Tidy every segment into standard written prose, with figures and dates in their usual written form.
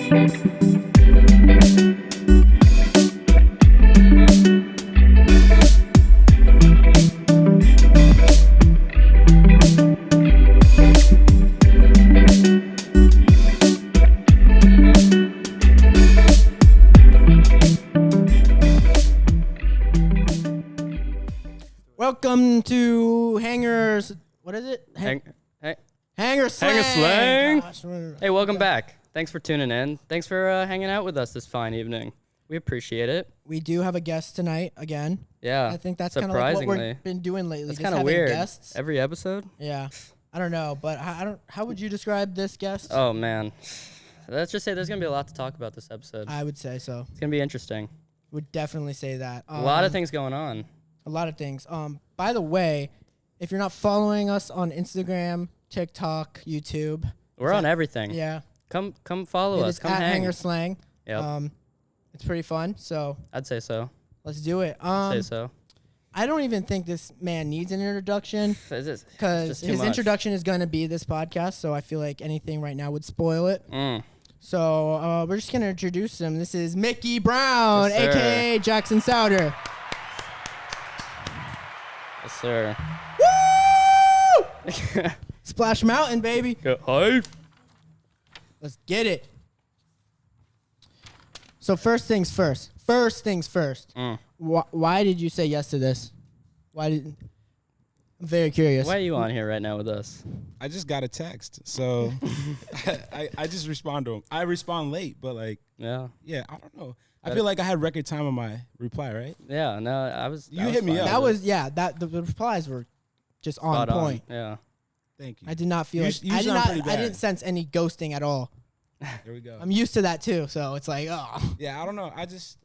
Welcome to Hangers. What is it? HangarSlang. HangarSlang. Hey, welcome back. Thanks for tuning in. Thanks for hanging out with us this fine evening. We appreciate it. We do have a guest tonight again. Yeah. I think that's kind of like what we've been doing lately. That's kind of weird. Guests. Every episode. Yeah. I don't know, but how would you describe this guest? Oh man, let's just say there's gonna be a lot to talk about this episode. I would say so. It's gonna be interesting. Would definitely say that. A lot of things going on. A lot of things. By the way, if you're not following us on Instagram, TikTok, YouTube, we're on everything. Yeah. Come follow us. Come at hang. HangarSlang. Yep. It's pretty fun. So I'd say so. Let's do it. I'd say so. I don't even think this man needs an introduction because his much. introduction is going to be this podcast. So I feel like anything right now would spoil it. So we're just going to introduce him. This is Micky Brown, yes, a.k.a. Jackson Souder. Yes, sir. Woo! Splash Mountain, baby. Go hype. Let's get it. So first things first. Why did you say yes to this? I'm very curious. Why are you on here right now with us? I just got a text, so I just respond to him. I respond late, but I don't know. I feel like I had record time on my reply, right? Yeah, no, I was. You hit me up. The replies were just on point. Yeah. Thank you. I did not feel I didn't sense any ghosting at all. There we go. I'm used to that too, so it's like, oh. Yeah, I don't know. I don't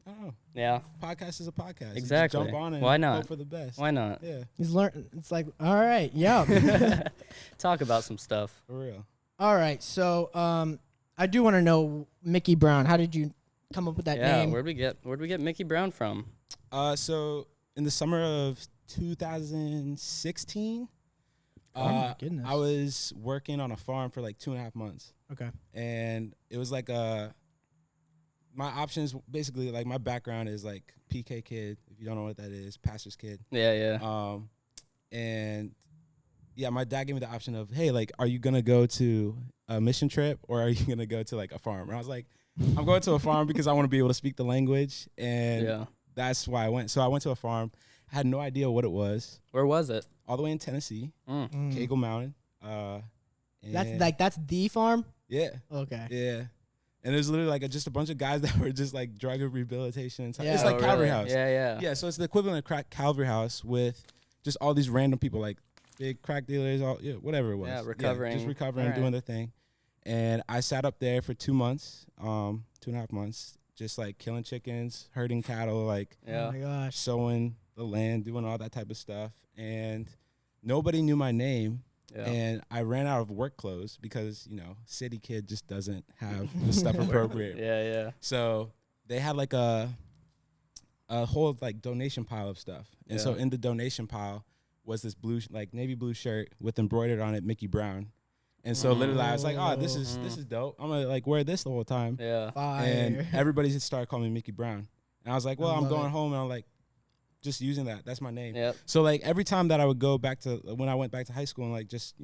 know. Yeah. Podcast is a podcast. Exactly. Jump on and Why not? hope for the best. Why not? Yeah. He's learned. It's like, all right, yeah. Talk about some stuff. For real. All right, so I do want to know Micky Brown. How did you come up with that name? Where'd we get Micky Brown from? So in the summer of 2016, oh my goodness. I was working on a farm for like 2.5 months. Okay. And it was like my options, basically, like my background is like PK kid, if you don't know what that is, pastor's kid. Yeah. And yeah, my dad gave me the option of, hey, like, are you gonna go to a mission trip or are you gonna go to like a farm? And I was like, I'm going to a farm because I want to be able to speak the language, and that's why I went. So I went to a farm. I had no idea what it was. Where was it? All the way in Tennessee, Cagle Mountain. That's the farm? Yeah. Okay. Yeah. And it was literally like just a bunch of guys that were just like drug rehabilitation. Yeah. It's like Calvary House. Yeah. Yeah, so it's the equivalent of Calvary House with just all these random people, like big crack dealers, whatever it was. Yeah, recovering. Just recovering, doing their thing. And I sat up there for 2 months, 2.5 months, just like killing chickens, herding cattle, like Oh my gosh. sowing the land, doing all that type of stuff. And nobody knew my name. Yeah. And I ran out of work clothes because, city kid just doesn't have the stuff appropriate. Yeah. So they had like a whole like donation pile of stuff. And so in the donation pile was this blue, like navy blue shirt with embroidered on it, Micky Brown. And so literally I was like, oh, this is dope. I'm gonna like wear this the whole time. Yeah. Fire. And everybody just started calling me Micky Brown. And I was like, well, I'm going home and I'm like, just using that. That's my name. Yep. So like every time that I would go back to when I went back to high school and like just,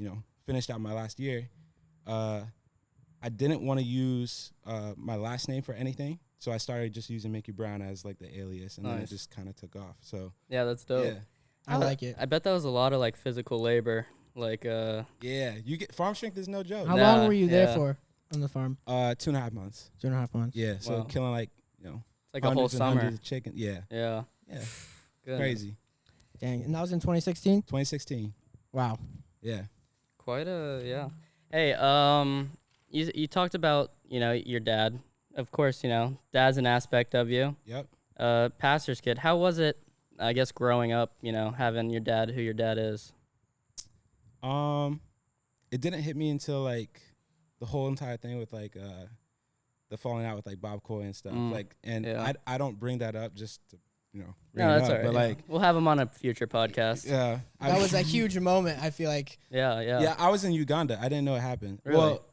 finished out my last year, I didn't want to use my last name for anything. So I started just using Micky Brown as like the alias, and then it just kind of took off. So yeah, that's dope. Yeah. I like it. I bet that was a lot of like physical labor. Like yeah, you get farm strength is no joke. How long were you there for on the farm? 2.5 months. 2.5 months. Yeah, so killing like it's like a whole summer. Hundreds of chicken. Yeah. Good. Crazy. Dang, and that was in 2016. 2016. Wow. Yeah. Quite Hey, you talked about your dad. Of course, dad's an aspect of you. Yep. Pastor's kid. How was it? I guess growing up, having your dad who your dad is. It didn't hit me until like the whole entire thing with like the falling out with like Bob Coy and stuff. I don't bring that up just to no, that's all right. But like, we'll have him on a future podcast. Yeah, that was a huge moment. I feel like. Yeah. Yeah, I was in Uganda. I didn't know it happened. Really? Well,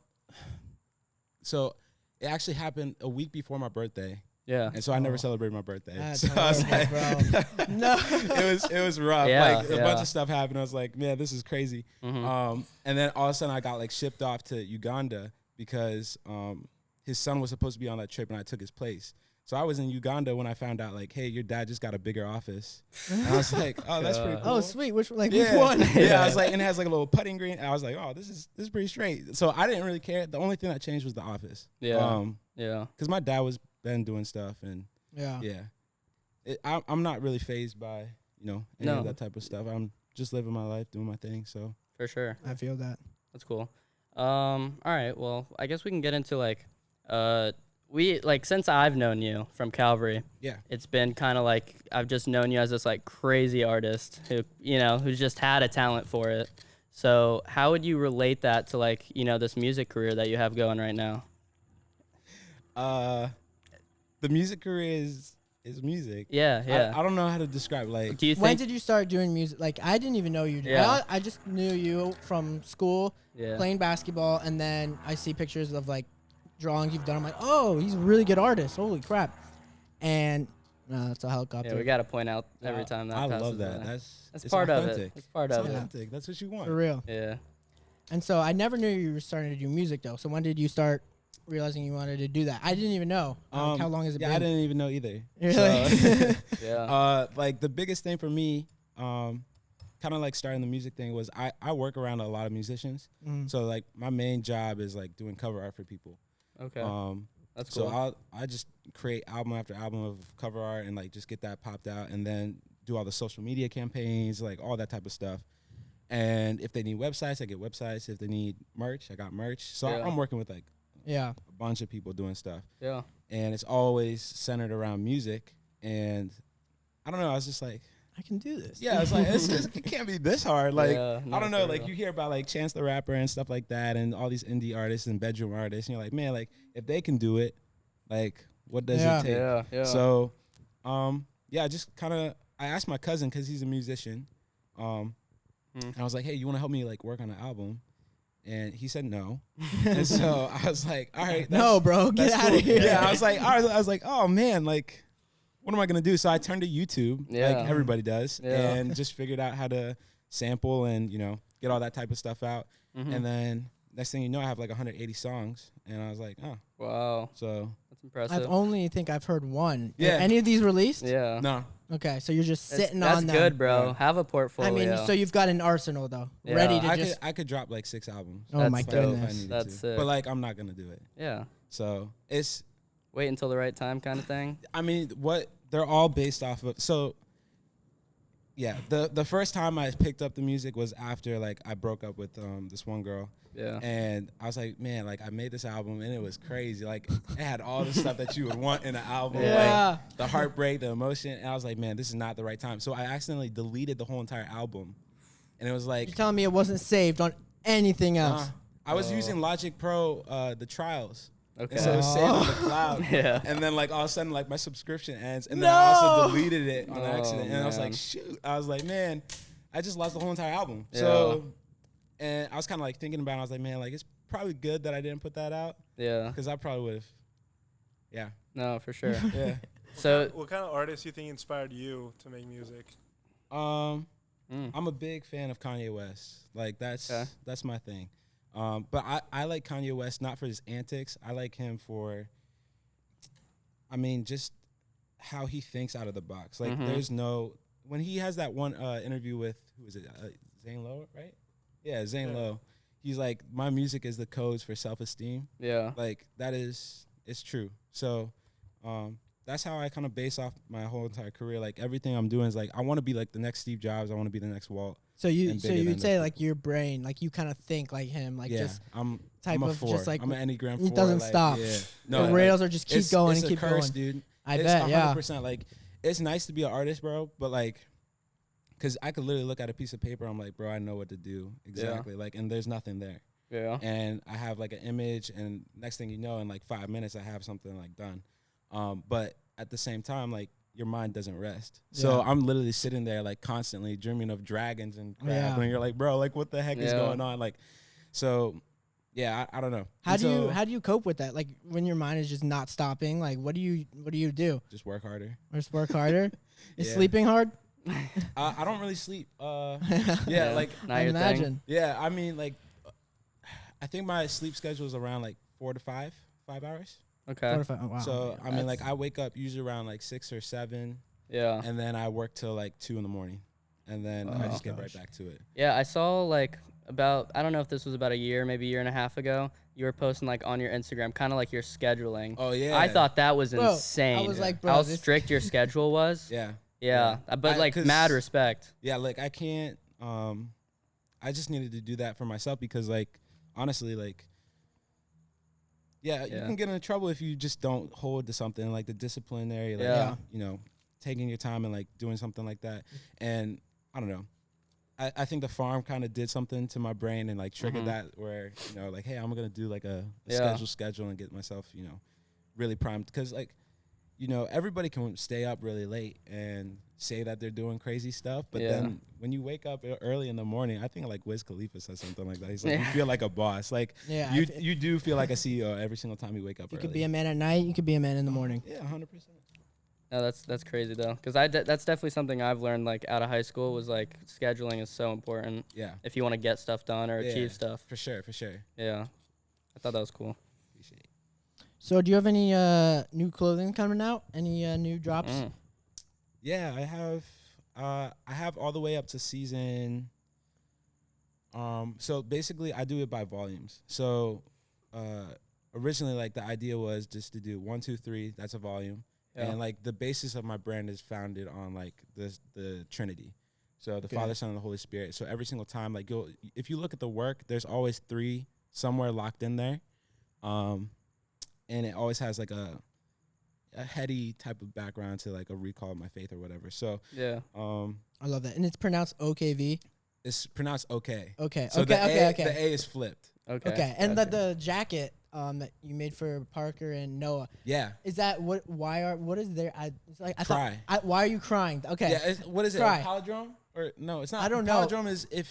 so it actually happened a week before my birthday. Yeah. And so I never celebrated my birthday. That's so I was like, bro. No. it was rough. Yeah, Like a bunch of stuff happened. I was like, man, this is crazy. Mm-hmm. And then all of a sudden I got like shipped off to Uganda because his son was supposed to be on that trip and I took his place. So I was in Uganda when I found out, like, hey, your dad just got a bigger office. And I was like, oh, that's pretty cool. Oh, sweet. Which which Yeah. one? Yeah, I was like, and it has like a little putting green. And I was like, oh, this is pretty straight. So I didn't really care. The only thing that changed was the office. Yeah. Yeah. Because my dad was been doing stuff, and Yeah. I'm not really phased by any of that type of stuff. I'm just living my life, doing my thing. So For sure. I feel that. That's cool. All right. Well, I guess we can get into like, since I've known you from Calvary, yeah, it's been kind of like I've just known you as this like crazy artist who's just had a talent for it. So how would you relate that to like, this music career that you have going right now? The music career is music. Yeah, yeah. I don't know how to describe. Like, Do you think? When did you start doing music? Like, I didn't even know you did. Yeah. I just knew you from school, Yeah. playing basketball, and then I see pictures of, like, drawings you've done. I'm like, oh, he's a really good artist. Holy crap. And it's a helicopter. Yeah, we got to point out every time that I passes love that. by. That's That's it's part authentic. of it. It's part It's of it. authentic. That's what you want. For real. Yeah. And so I never knew you were starting to do music, though. So when did you start realizing you wanted to do that? I didn't even know. How long has it been? I didn't even know either. Really? So, Yeah. like the biggest thing for me, kind of like starting the music thing was I work around a lot of musicians. So like my main job is like doing cover art for people. Okay. That's So cool. I just create album after album of cover art and like just get that popped out and then do all the social media campaigns, like all that type of stuff. And if they need websites, I get websites. If they need merch, I got merch. So Yeah. I'm working with like Yeah. a bunch of people doing stuff. Yeah. And it's always centered around music. And I don't know, I was just like, I can do this. yeah, it's like it can't be this hard. Like Yeah, no, I don't know, for like real. you hear about like Chance the Rapper and stuff like that, and all these indie artists and bedroom artists, and you're like, man, like if they can do it, like what does Yeah. it take? Yeah. Yeah. So, yeah, just kind of I asked my cousin because he's a musician, and I was like, hey, you want to help me like work on an album? And he said no, and so I was like, all right, No, bro, get that's out cool. of here. Yeah, I was like, oh man, like, what am I gonna do? So I turned to YouTube, Yeah. like everybody does, Yeah. and just figured out how to sample and get all that type of stuff out. Mhm. And then next thing you know, I have like 180 songs, and I was like, oh, Wow. so That's impressive. I've heard one. Yeah. Any of these released? Yeah. no, Okay, so you're just That's- sitting that's on them. good, bro. Yeah. Have a portfolio. I mean, so you've got an arsenal though, Yeah. ready to I just. could drop like 6 albums. Oh That's my dope. if I goodness. needed That's to. sick. But like, I'm not gonna do it. yeah. So it's, Wait until the right time kind of thing. I mean, what they're all based off of. So yeah, the first time I picked up the music was after like I broke up with this one girl. Yeah. And I was like, man, like I made this album and it was crazy. Like it had all the stuff that you would want in an album, Yeah. like the heartbreak, the emotion. And I was like, man, this is not the right time. So I accidentally deleted the whole entire album, and it was like, You're telling me it wasn't saved on anything else? I was using Logic Pro, the trials. Okay. And so it's saved on the cloud. Yeah. And then like all of a sudden like my subscription ends, and then I also No. deleted it on Oh, accident. And I was like, man. shoot. I was like, man, I just lost the whole entire album. Yeah. So, and I was kind of like thinking about it. I was like, man, like it's probably good that I didn't put that out, Yeah. because I probably would have. Yeah. No, for sure. Yeah. So What kind of artists do you think inspired you to make music? I'm a big fan of Kanye West. Like that's my thing. But I like Kanye West not for his antics. I like him for, I mean, just how he thinks out of the box. Like there's no, when he has that one interview with, who is it? Zane Lowe, right? Yeah, Zane Lowe. He's like, my music is the codes for self-esteem. yeah. Like that is, it's true. So that's how I kind of base off my whole entire career. Like everything I'm doing is like, I want to be like the next Steve Jobs. I want to be the next Walt. So you And so bigger you'd than say the- like your brain, like you kind of think like him, like Yeah, just I'm type a of 4. just like I'm an Enneagram 4. it doesn't like, stop. Yeah. the like, rails are just keep going it's and keep a curse, going. dude. I It's bet, yeah. 100%. Like, it's nice to be an artist, bro, but like, because I could literally look at a piece of paper. I'm like, bro, I know what to do exactly. Like, and there's nothing there. Yeah. And I have like an image, and next thing you know, in like 5 minutes, I have something like done. But at the same time, like your mind doesn't rest. So Yeah. I'm literally sitting there like constantly dreaming of dragons and crap, Yeah. and you're like, bro, like what the heck is Yeah. going on? Like, so yeah, I don't know. How do Until- you cope with that? Like when your mind is just not stopping. Like what do you do? just work harder? Or just work harder? Is Yeah. sleeping hard? I don't really sleep. Yeah. Like Not I your thing? imagine. yeah, I mean like I think my sleep schedule is around like 4 to 5 hours. Okay. 4 to 5. Oh, wow. So I mean, like That's- I wake up usually around like 6 or 7, Yeah. and then I work till like 2 in the morning, and then I Oh, just get right gosh. back to it. Yeah, I saw like about, I don't know if this was about a year, maybe a year and a half ago, you were posting like on your Instagram, kind of like your scheduling. Oh yeah, I thought that was Bro, I insane. was like, bro, how this- strict your schedule was. yeah, Yeah, but like 'cause- mad respect. yeah. Like I can't. I just needed to do that for myself because like honestly, like yeah, you Yeah. can get into trouble if you just don't hold to something like the disciplinary, like Yeah. you know, taking your time and like doing something like that. And I don't know. I think the farm kind of did something to my brain and like triggered Mhm. that where, you know, like, hey, I'm going to do like a Yeah. schedule and get myself, you know, really primed. Because like, you know, everybody can stay up really late and say that they're doing crazy stuff. But Yeah. then when you wake up early in the morning, I think like Wiz Khalifa said something like that. He's like, Yeah. you feel like a boss. Like Yeah. you do feel like a CEO every single time you wake up You early. could be a man at night. You could be a man in the morning. Yeah, 100%. No, that's crazy though, because that's definitely something I've learned like out of high school was like scheduling is so important Yeah, if you want to get stuff done or Yeah. achieve stuff. for sure, for sure. Yeah, I thought that was cool. Appreciate it. So, do you have any new clothing coming out? Any new drops? Mm. Yeah, I have all the way up to season. So basically I do it by volumes. So originally like the idea was just to do 1, 2, 3, that's a volume. Yeah. And like the basis of my brand is founded on like the Trinity. So the Okay. Father, Son, and the Holy Spirit. So every single time, like if you look at the work, there's always 3 somewhere locked in there. And it always has like a heady type of background to like a recall of my faith or whatever. So Yeah. I love that. And it's pronounced OKV. it's pronounced okay. Okay. So okay. the Okay. A, Okay. the A is flipped. Okay. Okay. And gotcha. the jacket that you made for Parker and Noah, Yeah. is that what? What is there? It's like I Cry. thought. Why are you crying? Okay. Yeah. What is it? Cry. A palindrome? Or no, it's not. I don't a know. Palindrome is if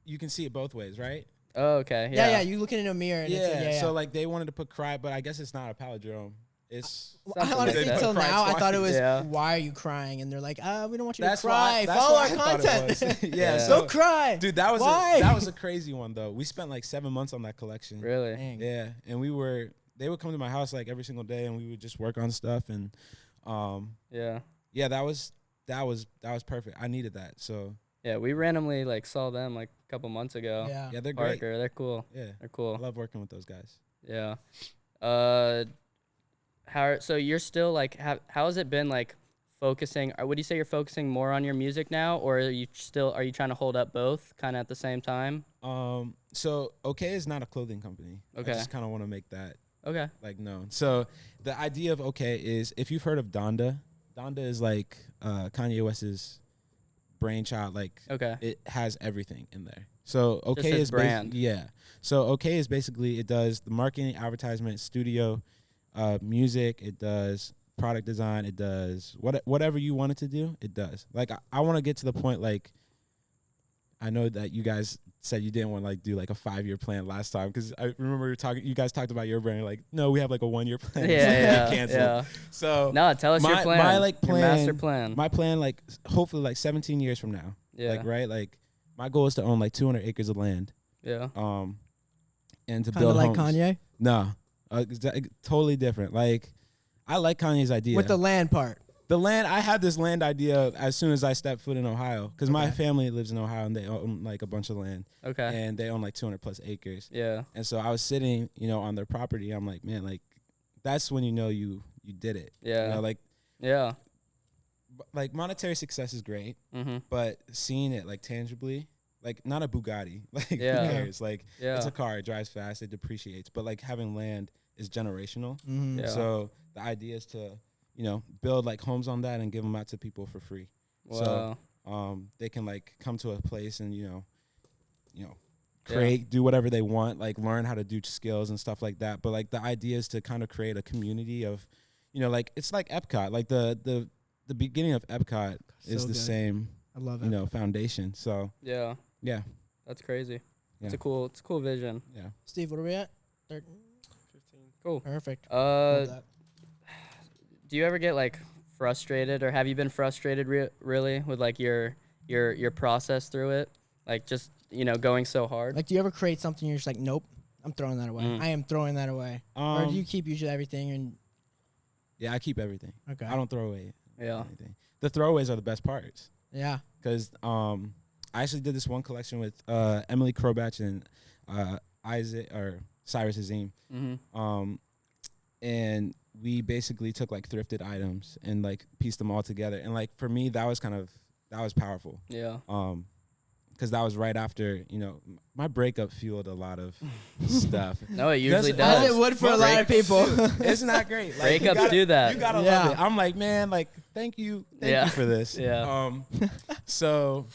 you can see it both ways, right? Oh, okay. Yeah. Yeah. Yeah. You looking in a mirror. And Yeah. It's So like they wanted to put cry, but I guess it's not a palindrome. It's Well, Something like honestly, that. until Cry now, I thought it was, twice. Yeah. why are you crying? And they're like, we don't want you that's to cry. why. That's Follow why our I thought content. it was. yeah. Yeah. So, Don't cry. dude, that was Why? that was a crazy one though. We spent like 7 months on that collection. Really. Dang. Yeah, and they would come to my house like every single day, and we would just work on stuff, and Yeah. yeah, that was perfect. I needed that, so Yeah. We randomly like saw them like a couple months ago. Yeah. yeah, they're great. Parker, they're cool. Yeah, They're I cool. love working with those guys. Yeah. So you're still like, how has it been like focusing? Or would you say you're focusing more on your music now, or are you trying to hold up both kind of at the same time? So Okay is not a clothing company. Okay. I just kind of want to make that Okay. like known. So the idea of Okay is, if you've heard of Donda is like Kanye West's brainchild. Like Okay. it has everything in there. So Okay his is brand. yeah. So Okay is basically, it does the marketing, advertisement, studio, music. It does product design. It does whatever you want it to do. It does. Like I want to get to the point. Like I know that you guys said you didn't want to like do like a 5-year plan last time, because I remember you guys talked about your brand. Like, no, we have like a 1-year plan. Yeah. It's like, Yeah. canceled. Yeah. So No, tell us your my- plan. my, like, Your master plan. my plan, like hopefully like 17 years from now. Yeah. Like right. Like my goal is to own like 200 acres of land. Yeah. And to Kind build of like homes. Kanye No, totally different. Like, I like Kanye's idea. with the land part. The land, I had this land idea as soon as I stepped foot in Ohio, because my Okay. family lives in Ohio and they own like a bunch of land, Okay. and they own like 200 plus acres. Yeah. And so I was sitting, on their property. I'm like, man, like that's when you did it. Yeah. Like Yeah. like monetary success is great, Mhm. but seeing it like tangibly, like not a Bugatti, like Yeah. who cares? Like Yeah. it's a car, it drives fast, it depreciates, but like having land is generational. Mm-hmm. Yeah. So the idea is to, build like homes on that and give them out to people for free. Wow. So they can like come to a place and, create, do whatever they want, like learn how to do skills and stuff like that. But like the idea is to kind of create a community of, like it's like Epcot, like the beginning of Epcot is So the good. same, I love it. foundation. So Yeah. yeah, That's crazy. It's a cool vision. Yeah. Steve, what are we at? 15. Cool. Perfect. Love that. Do you ever get like frustrated, or have you been frustrated really with like your process through it, like just going so hard? Like, do you ever create something you're just like, nope, I'm throwing that away. I am throwing that away. Or do you keep usually everything and? Yeah, I keep everything. Okay. I don't throw away anything. The throwaways are the best parts. Yeah. Because I actually did this one collection with Emily Krobach and Cyrus Azim. And we basically took like thrifted items and like pieced them all together. And like for me, that was powerful. Yeah. Because that was right after, my breakup fueled a lot of stuff. No, it usually does. As it would for a lot of people. Isn't that great? Like, Breakups do that. You gotta love it. I'm like, man, like, thank you for this. Yeah. So,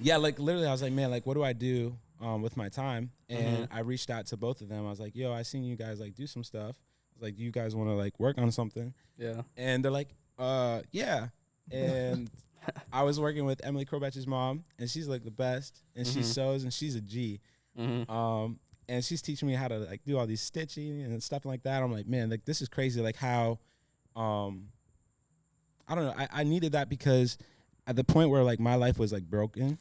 yeah, like literally, I was like, man, like, what do I do with my time? And I reached out to both of them. I was like, yo, I seen you guys like do some stuff. I was like, do you guys want to like work on something? Yeah. And they're like, yeah. And I was working with Emily Krobach's mom, and she's like the best, and she sews, and she's a G. And she's teaching me how to like do all these stitching and stuff like that. I'm like, man, like this is crazy. Like how, I don't know. I needed that because at the point where like my life was like broken,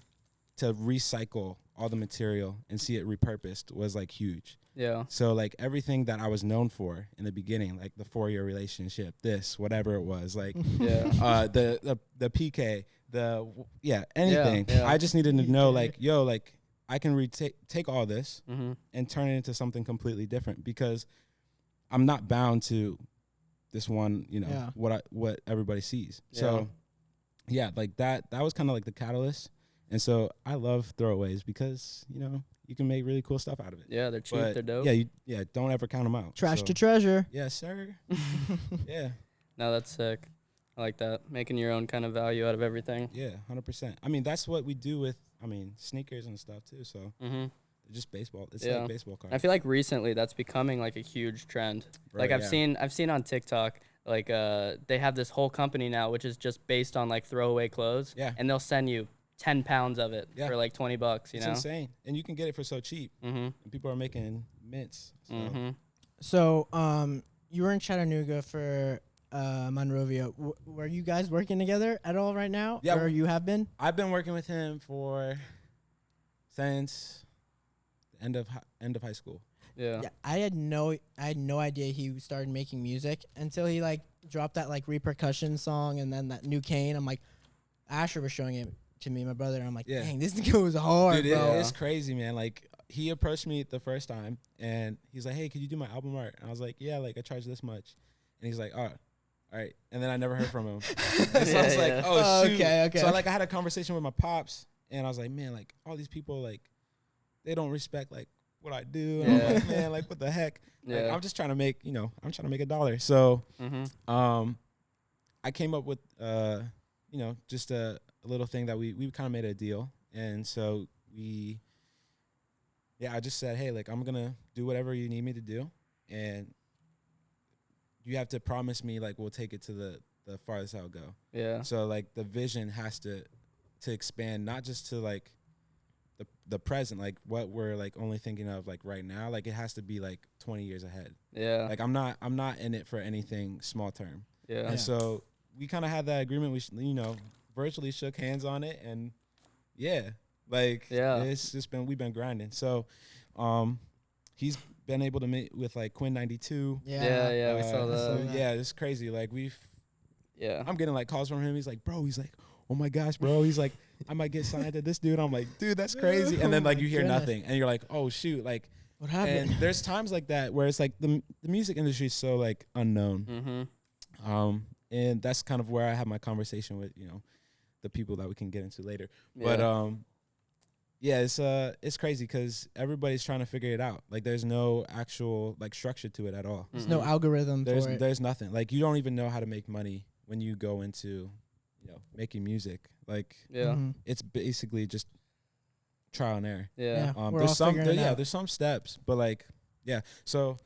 to recycle all the material and see it repurposed was like huge. Yeah. So like everything that I was known for in the beginning, like the 4-year relationship, whatever it was, like the PK, anything. Yeah. I just needed to know like, yo, like I can take all this and turn it into something completely different because I'm not bound to this one, what everybody sees. Yeah. So yeah, like that was kind of like the catalyst. And so I love throwaways because, you can make really cool stuff out of it. Yeah, they're cheap, But they're dope. Yeah, don't ever count them out. Trash to treasure. Yes, sir. Yeah. No, that's sick. I like that. Making your own kind of value out of everything. Yeah, 100%. I mean, that's what we do with, sneakers and stuff too. So just baseball. It's like baseball cards. I feel like recently that's becoming like a huge trend. Right, like I've seen on TikTok, like they have this whole company now, which is just based on like throwaway clothes. Yeah. And they'll send you 10 pounds of it for like $20, It's insane. And you can get it for so cheap. And people are making mints. So. So, you were in Chattanooga for Monrovia. Were you guys working together at all right now? Yeah. Or you have been? I've been working with him since the end of high school. Yeah. I had no idea he started making music until he like dropped that like repercussion song and then that new Kane. I'm like, Asher was showing it to me, my brother, and I'm like, dang, this goes hard, Dude, bro. it's crazy, man. Like he approached me the first time and he's like, hey, could you do my album art? And I was like, yeah, like I charge this much. And he's like, oh, all right. And then I never heard from him. And so I was like, oh, shoot. Okay. So like I had a conversation with my pops and I was like, man, like all these people, like they don't respect like what I do. And I'm like, man, like what the heck? Like, I'm just trying to make, I'm trying to make $1. So I came up with, just a little thing that we kind of made a deal. And so I just said, hey, like I'm going to do whatever you need me to do. And you have to promise me like we'll take it to the farthest I'll go. Yeah. So like the vision has to expand, not just to like the present, like what we're like only thinking of like right now. Like it has to be like 20 years ahead. Yeah. Like I'm not in it for anything small term. Yeah. And so we kind of had that agreement. We virtually shook hands on it, and it's just we've been grinding. So he's been able to meet with like Quinn 92. We saw that. Yeah, it's crazy. Like I'm getting like calls from him. He's like, bro, oh my gosh, bro. He's like, I might get signed to this dude. I'm like, dude, that's crazy. And then like you hear nothing and you're like, oh shoot, like what happened? And there's times like that where it's like the music industry is so like unknown. And that's kind of where I have my conversation with, the people that we can get into later. But it's crazy because everybody's trying to figure it out. Like there's no actual like structure to it at all. There's no algorithm for it. There's nothing. Like you don't even know how to make money when you go into making music. Like it's basically just trial and error. There's some steps, but like so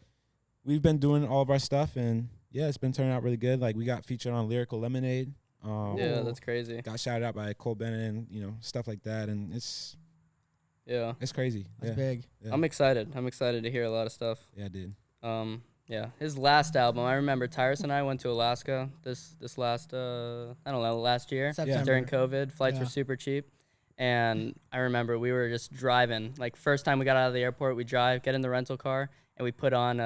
we've been doing all of our stuff, and it's been turning out really good. Like we got featured on Lyrical Lemonade. That's crazy. Got shouted out by Cole Bennett and stuff like that, and it's Yeah. It's crazy. That's yeah. big. Yeah. I'm excited. I'm excited to hear a lot of stuff. Yeah, I did. Yeah, his last album. I remember Tyrus and I went to Alaska this last I don't know, last year September. during COVID. Flights Yeah. were super cheap, and I remember we were just driving. Like first time we got out of the airport, we drive, get in the rental car, and we put on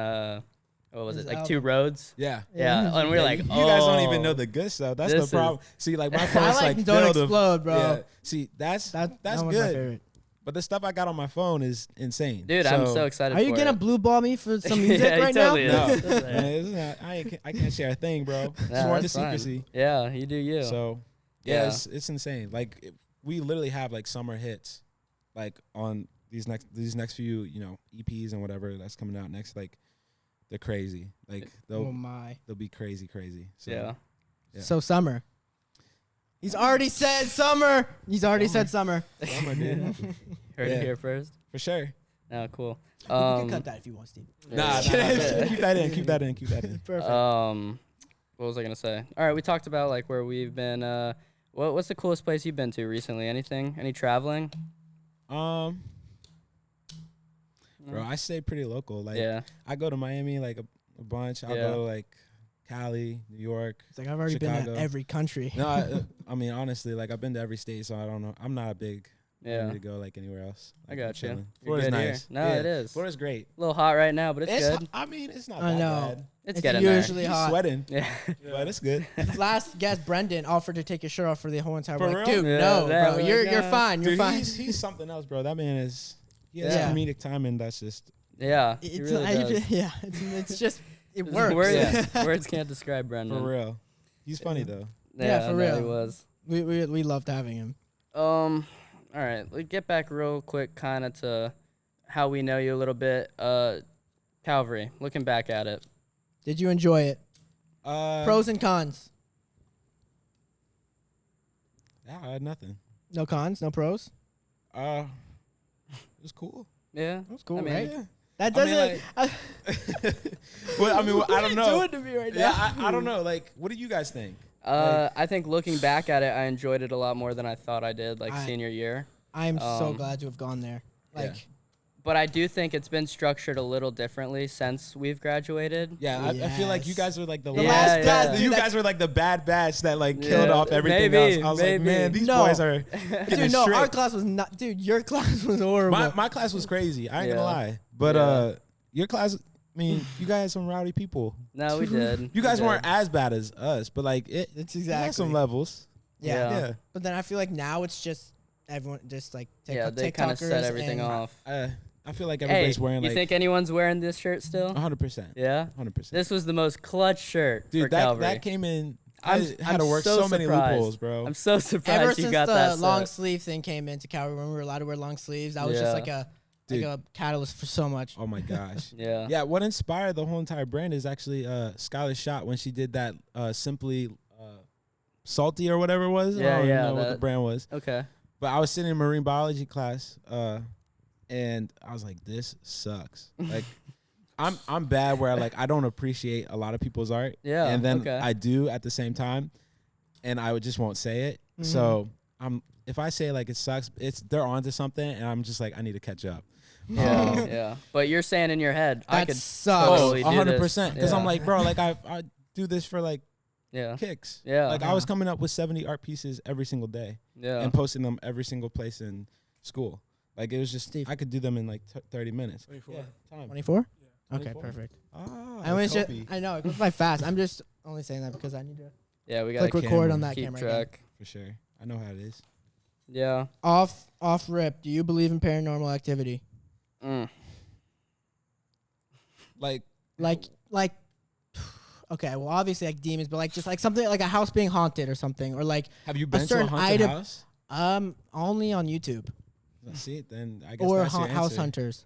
what was His it, like album. Two Roads? Yeah. Yeah, and we were like, you guys don't even know "Oh." the good stuff. That's This the is- problem. See, like my I phone's like like Don't filled of- Explode, bro. Yeah. See, that's That that's one's my good. favorite. But the stuff I got on my phone is insane. Dude, I'm so excited. Are you for gonna it. blue ball me for some music Yeah, he right totally now? is. No, man, it's not, I can't share a thing, bro. Nah, Sworn to that's fine. secrecy. Yeah, you do you. So Yeah. yeah, it's insane. Like we literally have like summer hits, like on these next few EPs and whatever that's coming out next. Like they're crazy. Like Oh my. they'll be crazy. So, yeah. Yeah. So summer. He's already said summer. He's already said summer. Summer, dude. Heard Yeah. it here first. For sure. Oh, cool. You can cut that if you want, Steve. Nah, keep that in. Keep that in. Perfect. What was I gonna say? All right, we talked about like where we've been. What's the coolest place you've been to recently? Anything? Any traveling? Bro, I stay pretty local. Like Yeah. I go to Miami like a bunch. I'll Yeah. go to like Cali, New York. It's like I've already been Chicago. to every country. No, I mean honestly, like I've been to every state, so I don't know. I'm not a big Yeah. ready to go like anywhere else. I Like, got I'm you. chilling. You're Florida's good here. nice. No, it is. Florida's great. A little hot right now, but it's good. I mean, it's not I that know. bad. It's It's getting usually He's hot. sweating, there. Yeah. but it's good. Last guest, Brendan, offered to take his shirt off for the whole entire. For We're like, real? dude, Yeah, no, yeah, bro, we're you're like, you're fine, you're Dude, fine. he's something else, bro. That man is. He has Yeah. comedic timing. That's just. Yeah. He It's, really does. yeah, it's just it works. Words, Yeah. words can't describe Brendan. For real. He's funny though. Yeah, for no, He real. was. We loved having him. All right, let's get back real quick, kind of to how we know you a little bit. Calvary, looking back at it. Did you enjoy it? Uh, Pros and cons. Yeah, I had nothing. No cons, no pros. It was cool. Yeah, That's cool, I mean, right? Yeah. That I mean, doesn't. Well, I mean, I don't know. Doing to me right Yeah, now. I don't know. Like, what do you guys think? I think looking back at it, I enjoyed it a lot more than I thought I did, like I- senior year. I'm so Um, glad to have gone there. Like, But I do think it's been structured a little differently since we've graduated. Yeah, I feel like you Yes. guys were like the The last last yeah. guys, You dude, guys were like the bad batch that like killed Yeah, off everything maybe, else. I was maybe. like, man, these No. boys are getting dude, no, our strict. class was not. Dude, your class was horrible. My class was crazy. I ain't Yeah. gonna lie, but Yeah. your class. I mean, you guys had some rowdy people. No, we did. You We guys did. weren't as bad as us, but like it It's had exactly some levels. Yeah. Yeah. Yeah, But then I feel like now it's just everyone just like Yeah, they kind of set everything off. I feel like Hey, everybody's wearing you like think anyone's wearing this shirt still? 100%. Yeah. 100%. This was the most clutch shirt for Dude, Calvary. that came in. I'm- I had to I'm work so so many surprised. loopholes, bro. I'm so surprised Ever you since got the that long set. sleeve thing came into Calvary when we were allowed to wear long sleeves, that was Yeah. just like a Dude. a catalyst for so much. Oh my gosh. Yeah. Yeah, what inspired the whole entire brand is actually Skylar's shot when she did that Simply Salty or whatever it was. Yeah, I don't yeah, know what the that- brand was. Okay. But I was sitting in marine biology class and I was like, this sucks. Like I'm bad where I don't appreciate a lot of people's art. Yeah, And then okay. I do at the same time. And I would just won't say it. Mm-hmm. So if I say like it sucks, they're onto something and I'm just like, I need to catch up. Yeah. Yeah. But you're saying in your head, I That could sucks. totally do 100%. Because I'm Yeah. like, bro, like I do this for like Yeah. kicks. Yeah. Like I was coming up with 70 art pieces every single day Yeah. and posting them every single place in school. Like it was just, Steve. I could do them in like 30 minutes. 24. Yeah, time. 24? Yeah. Okay, 24. perfect. Ah, I was just, Kobe. I know it goes by fast. I'm just only saying that because I need to Yeah, we got click to record camera. on that keep camera. again. track. For sure. I know how it is. Yeah. Off rip. Do you believe in paranormal activity? Mm. Like, Like, okay, well, obviously like demons, but like just like something like a house being haunted or something, or like have you been to a certain haunted item- house? only on YouTube See it, then I guess or that's your house answer. hunters.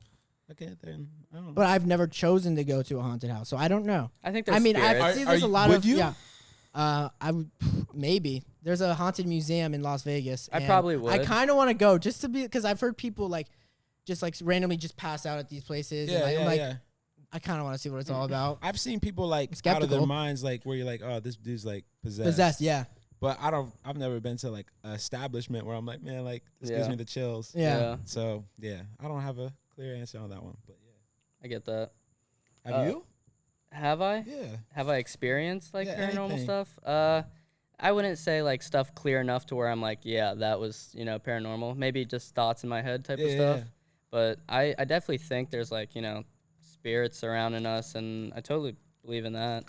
Okay, then I don't know. But I've never chosen to go to a haunted house, so I don't know. I think there's I mean, spirits. I've seen Are there's a you- lot would of you? yeah. I would maybe there's a haunted museum in Las Vegas. I and probably I would. kind of want to go just to be because I've heard people like just like randomly just pass out at these places. yeah, and yeah, I'm like, yeah. I kind of want to see what it's all about. I've seen people like out of Skeptical. their minds, like where you're like, oh, this dude's like possessed. Possessed, yeah. But I've never been to like an establishment where I'm like, man, like this gives me the chills. Yeah. So yeah, I don't have a clear answer on that one, but yeah. I get that. Have you? Have I? Yeah. Have I experienced like paranormal anything. stuff? I wouldn't say like stuff clear enough to where I'm like, yeah, that was, paranormal. Maybe just thoughts in my head type of stuff. Yeah. But I definitely think there's like, spirits surrounding us, and I totally believe in that.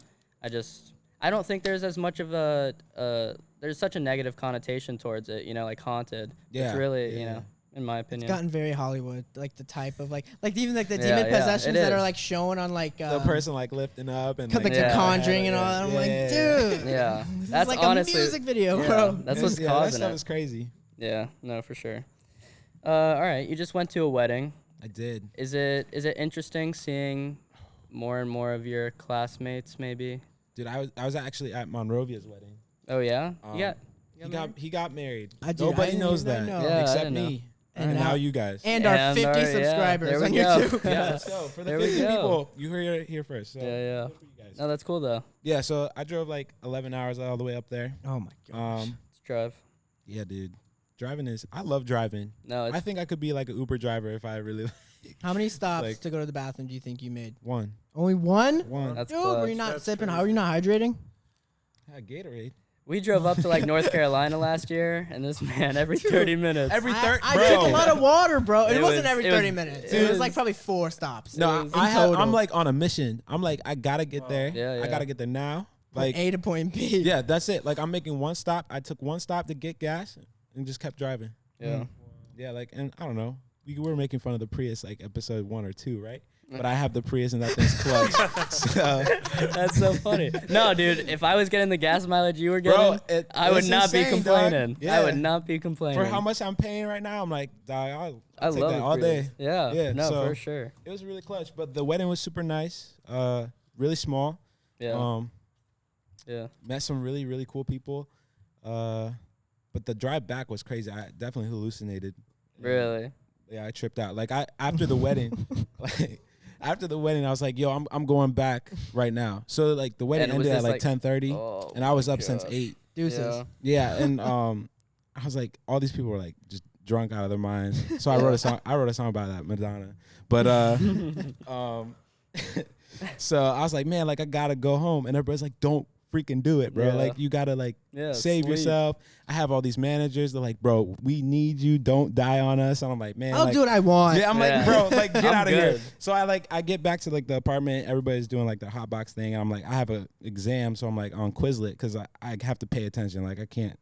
I don't think there's as much of there's such a negative connotation towards it, like haunted. Yeah. It's really, Yeah. in my opinion. It's gotten very Hollywood, like the type of like even like the demon possessions that are like shown on like the person like lifting up and like like, Conjuring and all that. I'm like, dude, yeah, this that's is like honestly, a music video, yeah, bro. That's what's that causing stuff it. is crazy. Yeah, no, for sure. All right, you just went to a wedding. I did. Is it interesting seeing more and more of your classmates? Maybe. Dude, I was actually at Monrovia's wedding. Oh yeah, He got married. I did. Nobody I didn't knows even that know. Yeah, I except didn't know. me. And And now you guys. and our 50 subscribers there we on go. YouTube. Yeah, Let's go. For the There we 50 go. people, you heard it here first. So yeah. good for you guys. No, that's cool though. Yeah, so I drove like 11 hours all the way up there. Oh my gosh. Let's drive. Yeah, dude. I love driving. No, it's I think I could be like an Uber driver if I really How many stops like- to go to the bathroom do you think you made? one. Only one? that's Dude, clutch. were you not That's sipping? crazy. How are you not hydrating? Yeah, Gatorade. We drove up to like North Carolina last year, and this man every 30 minutes. Every I, third, I bro. drink a lot of water, bro. It, It wasn't was- every it was- 30 minutes. it It was was- like probably 4 stops. No, in I'm total. like on a mission. I'm like, I gotta get there. Yeah, I yeah. gotta get there now. From Like, A to point B. yeah, that's it. Like, I'm making one stop. I took one stop to get gas and just kept driving. Yeah. Yeah, like, and I don't know. We were making fun of the Prius, like episode 1 or 2, right? But I have the Prius and that thing's clutch. So, That's so funny. No, dude, if I was getting the gas mileage you were getting, bro, I would it's not be insane, dog. complaining. I Yeah. would not be complaining. For how much I'm paying right now, I'm like, dog, I'll take love that the all Prius. day. Yeah. Yeah, No, so- for sure. It was really clutch, but the wedding was super nice. Really small. Yeah. Yeah. Met some really, really cool people. But the drive back was crazy. I definitely hallucinated. Really. Yeah, I tripped out. Like after the wedding, I was like, yo, I'm going back right now. So like the wedding And was ended at this, like 10:30, Oh, and I was my up since gosh. 8. Deuces. Yeah. Yeah, and I was like, all these people were like just drunk out of their minds. So I wrote a song. I wrote a song about that, Madonna. But so I was like, man, like I gotta go home, and everybody's like, don't freaking do it, bro. Yeah. Like you gotta like Yeah. save sleep. yourself. I have all these managers. They're like, bro, we need you. Don't die on us. And I'm like, man, I'll like, do what I want. yeah, I'm Yeah. like, bro, like get I'm out of here. good. So I get back to like the apartment. Everybody's doing like the hot box thing. And I'm like, I have a exam, so I'm like on Quizlet because I have to pay attention. Like I can't.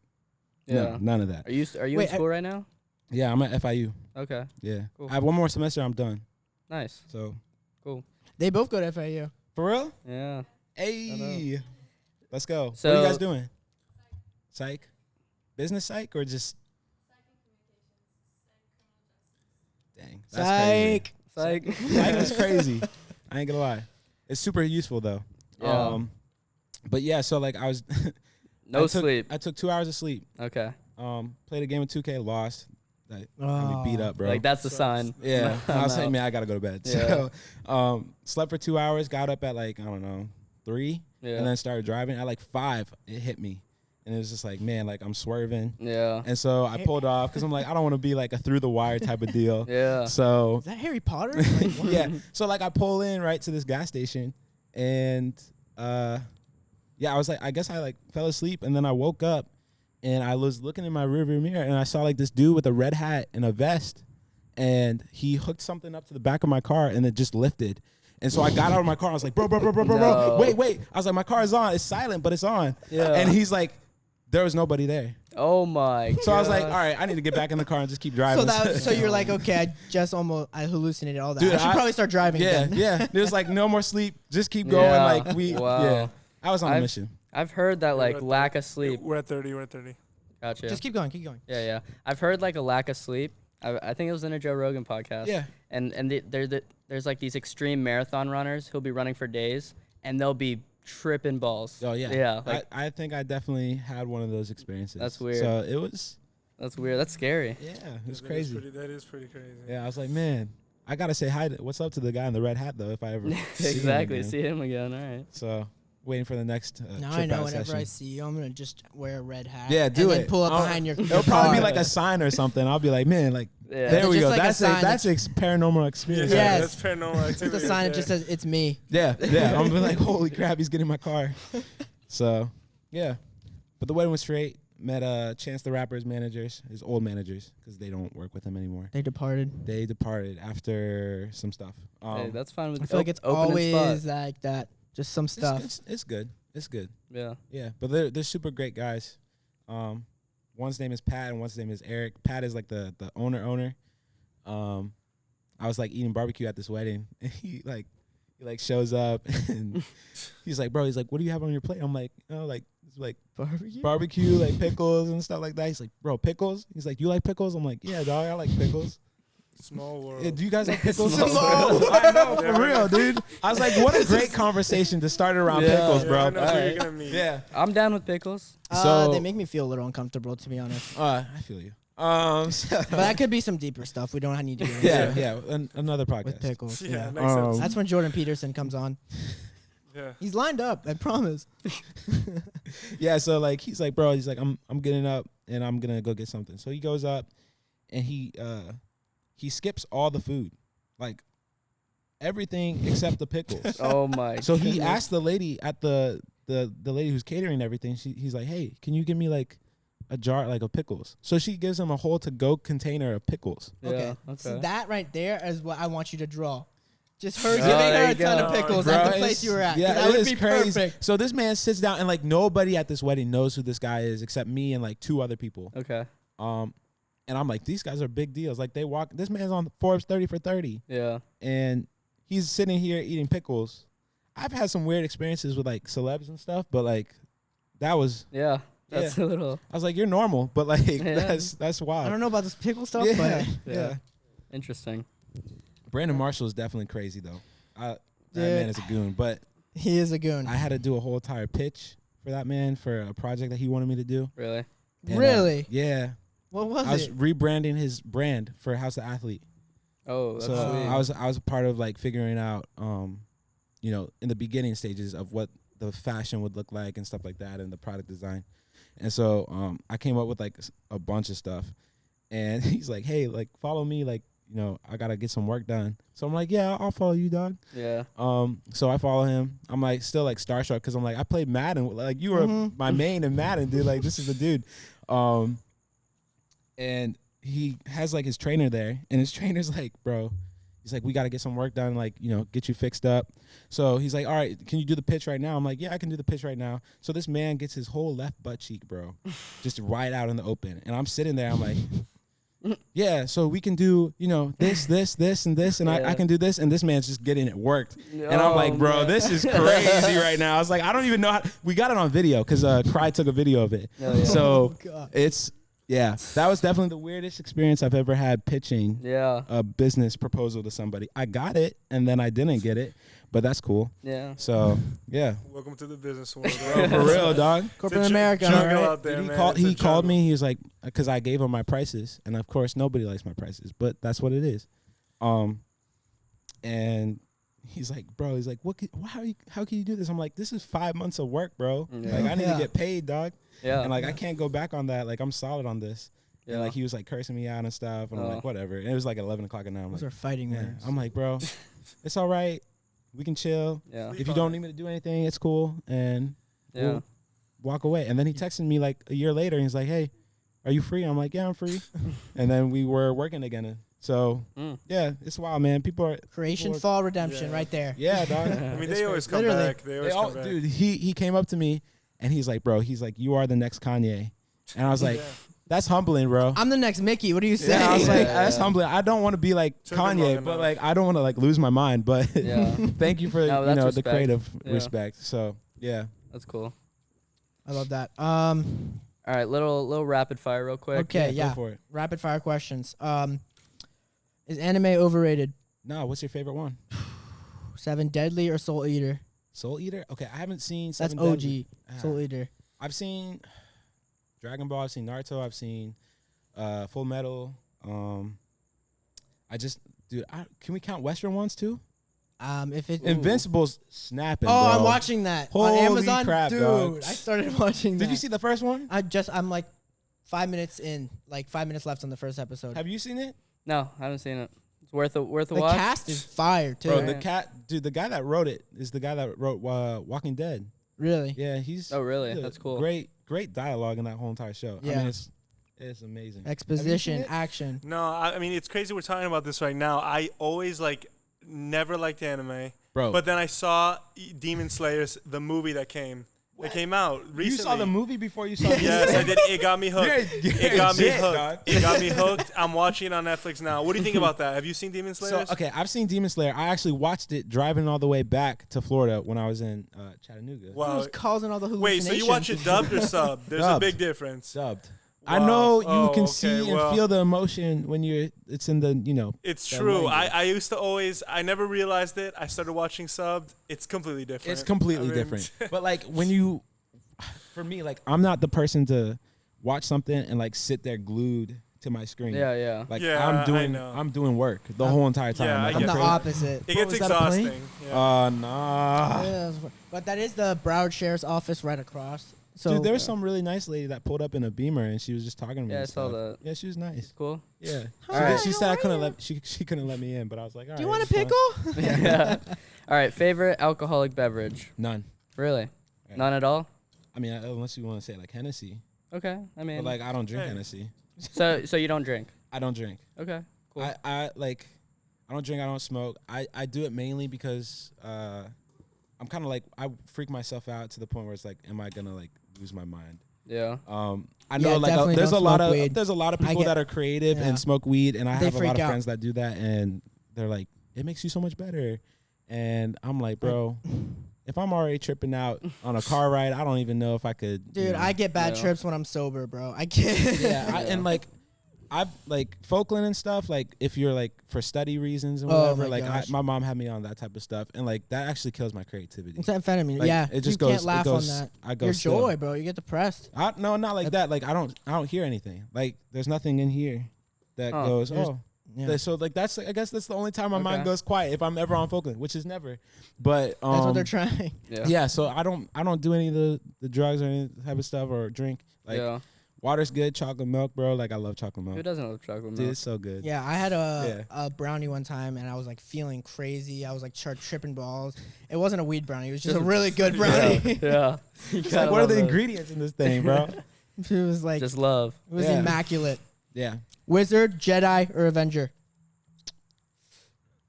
Yeah. No, none of that. Are you Wait, in school right now? Yeah, I'm at FIU. Okay. Yeah, Cool. I have one more semester. I'm done. Nice. So They both go to FAU. for real, Yeah. hey, let's go. What are So- you guys doing? Psych, business psych, or just? Dang, that's crazy. Psych. It's like Psych is crazy. I ain't gonna lie. It's super useful though. Yeah. But yeah, so like I was no sleep. I took 2 hours of sleep. Okay. Played a game of 2K, lost. Like, Oh. got me beat up, bro. Like that's the Sucks. sign. yeah. I was I'm like, out. man, I gotta go to bed. Yeah. So slept for 2 hours, got up at like, I don't know, 3, Yeah. and then started driving. At like 5, it hit me. And it was just like, man, like I'm swerving. Yeah. And so I pulled off because I'm like, I don't want to be like a through the wire type of deal. Yeah. So Is that Harry Potter? Like, what? yeah. So like I pull in right to this gas station, and yeah, I was like, I guess I like fell asleep, and then I woke up, and I was looking in my rearview mirror, and I saw like this dude with a red hat and a vest, and he hooked something up to the back of my car, and it just lifted. And so I got out of my car. I was like, bro, No. wait. I was like, my car is on. It's silent, but it's on. Yeah. And he's like, there was nobody there. Oh my. So I was like, all gosh. right, I need to get back in the car and just keep driving. So you're like, okay, I hallucinated all that. Dude, I should I- probably start driving yeah, again. yeah. There's like no more sleep. Just keep going. Yeah. Like Wow. yeah. I was on a I've- mission. I've heard that like We're at lack of sleep. We're at 30. We're at 30. Gotcha. Just keep going, keep going. Yeah, yeah. I've heard like a lack of sleep. I think it was in a Joe Rogan podcast. Yeah. And there's like these extreme marathon runners who'll be running for days and they'll be tripping balls. Oh yeah. Yeah. Like I think I definitely had one of those experiences. That's weird. So it was that's weird. That's scary. yeah, it was That is crazy. That is pretty crazy. Yeah, I was like, man, I gotta say hi. What's up to the guy in the red hat though? If I ever see him Exactly. again. See him again. All right. So waiting for the next Now trip I know out whenever session. I see you, I'm gonna just wear a red hat. Yeah, do and it. Then pull up I'll- behind your. It'll probably be car. like a sign or something. I'll be like, man, like Yeah. there we Just go. like a That's sign that's paranormal experience. Yes. That's paranormal It's activity. a sign that right just there. says it's me. Yeah, yeah. I'm like, holy crap, he's getting my car. So, yeah. But the wedding was straight. Met Chance the Rapper's managers, his old managers, because they don't work with him anymore. They departed. They departed after some stuff. Hey, that's fine with I feel like it's open and always spot. like that. Just some stuff. It's good. It's good. Yeah. Yeah, but they're super great guys. One's name is Pat and one's name is Eric. Pat is like the owner. I was like eating barbecue at this wedding, and he shows up and he's like, bro, he's like, what do you have on your plate? I'm like, oh, like it's like barbecue, like pickles and stuff like that. He's like, bro, pickles? He's like, you like pickles? I'm like, yeah, dog, I like pickles. Small world. Yeah, do you guys like pickles? Small world. I know, for real, dude. I was like, what a great conversation to start around Yeah. pickles, Yeah, bro. I know who Alright. you're gonna meet. Yeah. I'm down with pickles. So- They make me feel a little uncomfortable, to be honest. I feel you. But that could be some deeper stuff. We don't need to get into yeah. Another podcast. with pickles. Yeah, Yeah. next episode. That's when Jordan Peterson comes on. Yeah. He's lined up. I promise. Yeah, so like he's like, bro, he's like, I'm getting up and I'm gonna go get something. So he goes up and he skips all the food, like everything except the pickles. Oh my. So he goodness. asked the lady at the lady who's catering everything. He's like, hey, can you give me like a jar like of pickles? So she gives him a whole to-go container of pickles. Yeah. Okay. Okay. So that right there is what I want you to draw. Just her Oh, giving there her you a ton go. of pickles Bro, at the it's- place you were at. Yeah, that it would is be crazy. perfect. So this man sits down and like nobody at this wedding knows who this guy is except me and like two other people. Okay. And I'm like, these guys are big deals. Like this man's on Forbes 30 for 30, Yeah. and he's sitting here eating pickles. I've had some weird experiences with like celebs and stuff, but like that was, Yeah. That's a little I was like, you're normal, but like Yeah. that's wild. I don't know about this pickle stuff, Yeah, but yeah. interesting. Brandon Marshall is definitely crazy though. That Yeah. man is a goon. But he is a goon. I had to do a whole entire pitch for that man for a project that he wanted me to do. Really. And, Really? Yeah. What was I was it? rebranding his brand for House of Athlete. Oh, that's So sweet. I was a part of like figuring out, you know, in the beginning stages of what the fashion would look like and stuff like that, and the product design. And so I came up with like a bunch of stuff, and he's like, "Hey, like follow me, like you know, I gotta get some work done." So I'm like, "Yeah, I'll follow you, dog." Yeah. So I follow him. I'm like still like starstruck because I'm like I played Madden. Like you were my main in Madden, dude. Like this is the dude. And he has like his trainer there, and his trainer's like, bro, he's like, we got to get some work done, like, you know, get you fixed up. So he's like, all right, can you do the pitch right now? I'm like, yeah, I can do the pitch right now. So this man gets his whole left butt cheek, bro, just right out in the open. And I'm sitting there, I'm like, yeah, so we can do, you know, this, and this, and Yeah. I can do this. And this man's just getting it worked. And I'm like, Oh, bro, man. this is crazy right now. I was like, I don't even know how. We got it on video because Cry took a video of it. Oh, yeah. So God. it's, yeah, that was definitely the weirdest experience I've ever had pitching Yeah. a business proposal to somebody. I got it, and then I didn't get it, but that's cool. Yeah. So, yeah. Welcome to the business world. Bro, for real, dog. Corporate It's a America. jungle all right? out there, Dude, man. It's a he called jungle. me. He was like, because I gave him my prices, and of course nobody likes my prices, but that's what it is. And he's like, bro, he's like, how can you do this? I'm like, this is 5 months of work, bro. Yeah. Like I need Yeah. to get paid, dog. Yeah. And like I can't go back on that. Like I'm solid on this. Yeah. And like he was like cursing me out and stuff, and I'm Oh. like, whatever. And it was like 11 o'clock at night. I'm Those like, are fighting yeah. words. I'm like, bro, it's all right. We can chill. Yeah. If you don't need me to do anything, it's cool. And Yeah. we'll walk away. And then he texted me like a year later, and he's like, hey, are you free? I'm like, yeah, I'm free. And then we were working again. So Mm. yeah, it's wild, man. People are, Creation, Lord. fall, redemption, Yeah. right there. yeah, dog. I mean, It's they always come Literally. back. They always come back. dude, he came up to me and he's like, bro, he's like, you are the next Kanye. And I was like, Yeah. that's humbling, bro. I'm the next Mickey. What are you saying? Yeah, I was like, Yeah, that's yeah. humbling. I don't want to be like Took him long Kanye, enough. but like I don't want to like lose my mind. But Yeah. thank you for No, you that's know the respect. creative Yeah. respect. So yeah, That's cool. I love that. All right, little rapid fire real quick. Okay, go yeah. for it. Rapid fire questions. Is anime overrated? No, what's your favorite one? Seven Deadly or Soul Eater? Soul Eater. Okay, I haven't seen. That's Seven OG. Deadly. Soul Eater. I've seen Dragon Ball. I've seen Naruto. I've seen Full Metal. I just, dude, can we count Western ones too? If it Invincible's snapping. Oh, bro. I'm watching that Holy on Amazon, crap, dude. dog. I started watching that. Did you see the first one? I'm like 5 minutes in, like 5 minutes left on the first episode. Have you seen it? No, I haven't seen it. It's worth a the watch. cast is fire too. Bro, Right. the guy that wrote it is the guy that wrote Walking Dead. Really? Yeah, he's. Oh, really? he's a That's cool. Great dialogue in that whole entire show. I Yeah. mean, it's amazing. Exposition, it? action. No, I mean it's crazy we're talking about this right now. I always never liked anime, Bro, but then I saw Demon Slayers, the movie that came. What? It came out recently. you saw the movie before you saw the Yes, I did. It got me hooked. You're It got me legit, hooked. dog. It got me hooked. I'm watching it on Netflix now. What do you think about that? Have you seen Demon So, Slayers? okay, I've seen Demon Slayer. I actually watched it driving all the way back to Florida when I was in Chattanooga. Who's Wow. causing all the Wait, so hallucinations? you watch it dubbed or subbed? There's a Dubbed. big difference. Dubbed. I Wow. know you Oh, can okay, see well. and feel the emotion when it's in the, It's that true. language. I used to always, I never realized it. I started watching subbed. It's completely different. it's completely I mean, different. But like for me, like I'm not the person to watch something and like sit there glued to my screen. Yeah. Like Yeah, I know. I'm doing work the whole entire time. Yeah, I like, I'm get the that. opposite. It gets Was that a plane? exhausting. Yeah. Nah. Yeah, but that is the Broward Sheriff's office right across. So Dude, there was some really nice lady that pulled up in a Beamer and she was just talking to me. Yeah, and I saw stuff. that. Yeah, she was nice. Cool. Yeah. Hi, She said how I are couldn't you? let she couldn't let me in, but I was like, all Do you right, want a it's fine. pickle? Yeah. All right. Favorite alcoholic beverage? None. Really? Right. None at all? I mean, unless you want to say like Hennessy, Okay. I mean, but like I don't drink Hey. Hennessy. so you don't drink? I don't drink. Okay. Cool. I don't drink. I don't smoke. I do it mainly because I'm kind of like I freak myself out to the point where it's like, am I gonna like lose my mind? yeah. I know like definitely there's a don't lot smoke of weed. there's a lot of I people get- that are creative yeah. and smoke weed, and I They have a lot freak of out. friends that do that, and they're like, it makes you so much better, and I'm like, bro. If I'm already tripping out on a car ride, I don't even know if I could. you Dude, know. I get bad Yeah. trips when I'm sober, bro. I can't. Yeah, and like I've like Folkland and stuff. Like if you're like for study reasons and Oh whatever, my like gosh. my mom had me on that type of stuff, and like that actually kills my creativity. It's amphetamine. Like, Yeah, it just you goes. can't laugh it goes, on that. I go Your still. joy, bro. You get depressed. No, not like that. Like I don't hear anything. Like there's nothing in here that Oh, goes. there's- Oh, Yeah. so like I guess that's the only time my mind Okay. goes quiet if I'm ever on Folkland, which is never. But That's what they're trying. Yeah. yeah, so I don't do any of the drugs or any type of stuff or drink. Like yeah. water's good, chocolate milk, bro. Like I love chocolate milk. Who doesn't love chocolate Dude, milk? it's so good. Yeah, I had a brownie one time, and I was like feeling crazy. I was like tripping balls. It wasn't a weed brownie. It was just a really good brownie. Yeah. You It's gotta like, what are love the it. ingredients in this thing, bro? It was like Just love. it was Yeah. immaculate. Yeah, Wizard, Jedi, or Avenger?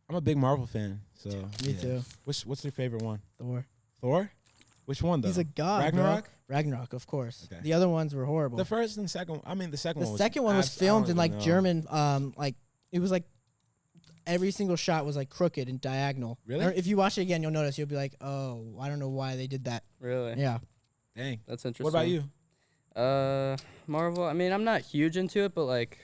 I'm a big Marvel fan. So Me yeah. too. What's your favorite one? Thor. Thor? Which one though? He's a god. Ragnarok? Bro. Ragnarok, of course. Okay. The other ones were horrible. The first and second. I mean, the second The one. second one was I don't filmed in even like know. German. Like it was like every single shot was like crooked and diagonal. Really? Or if you watch it again, you'll notice. You'll be like, oh, I don't know why they did that. Really? Yeah. Dang. That's interesting. What about you? Marvel. I mean, I'm not huge into it, but like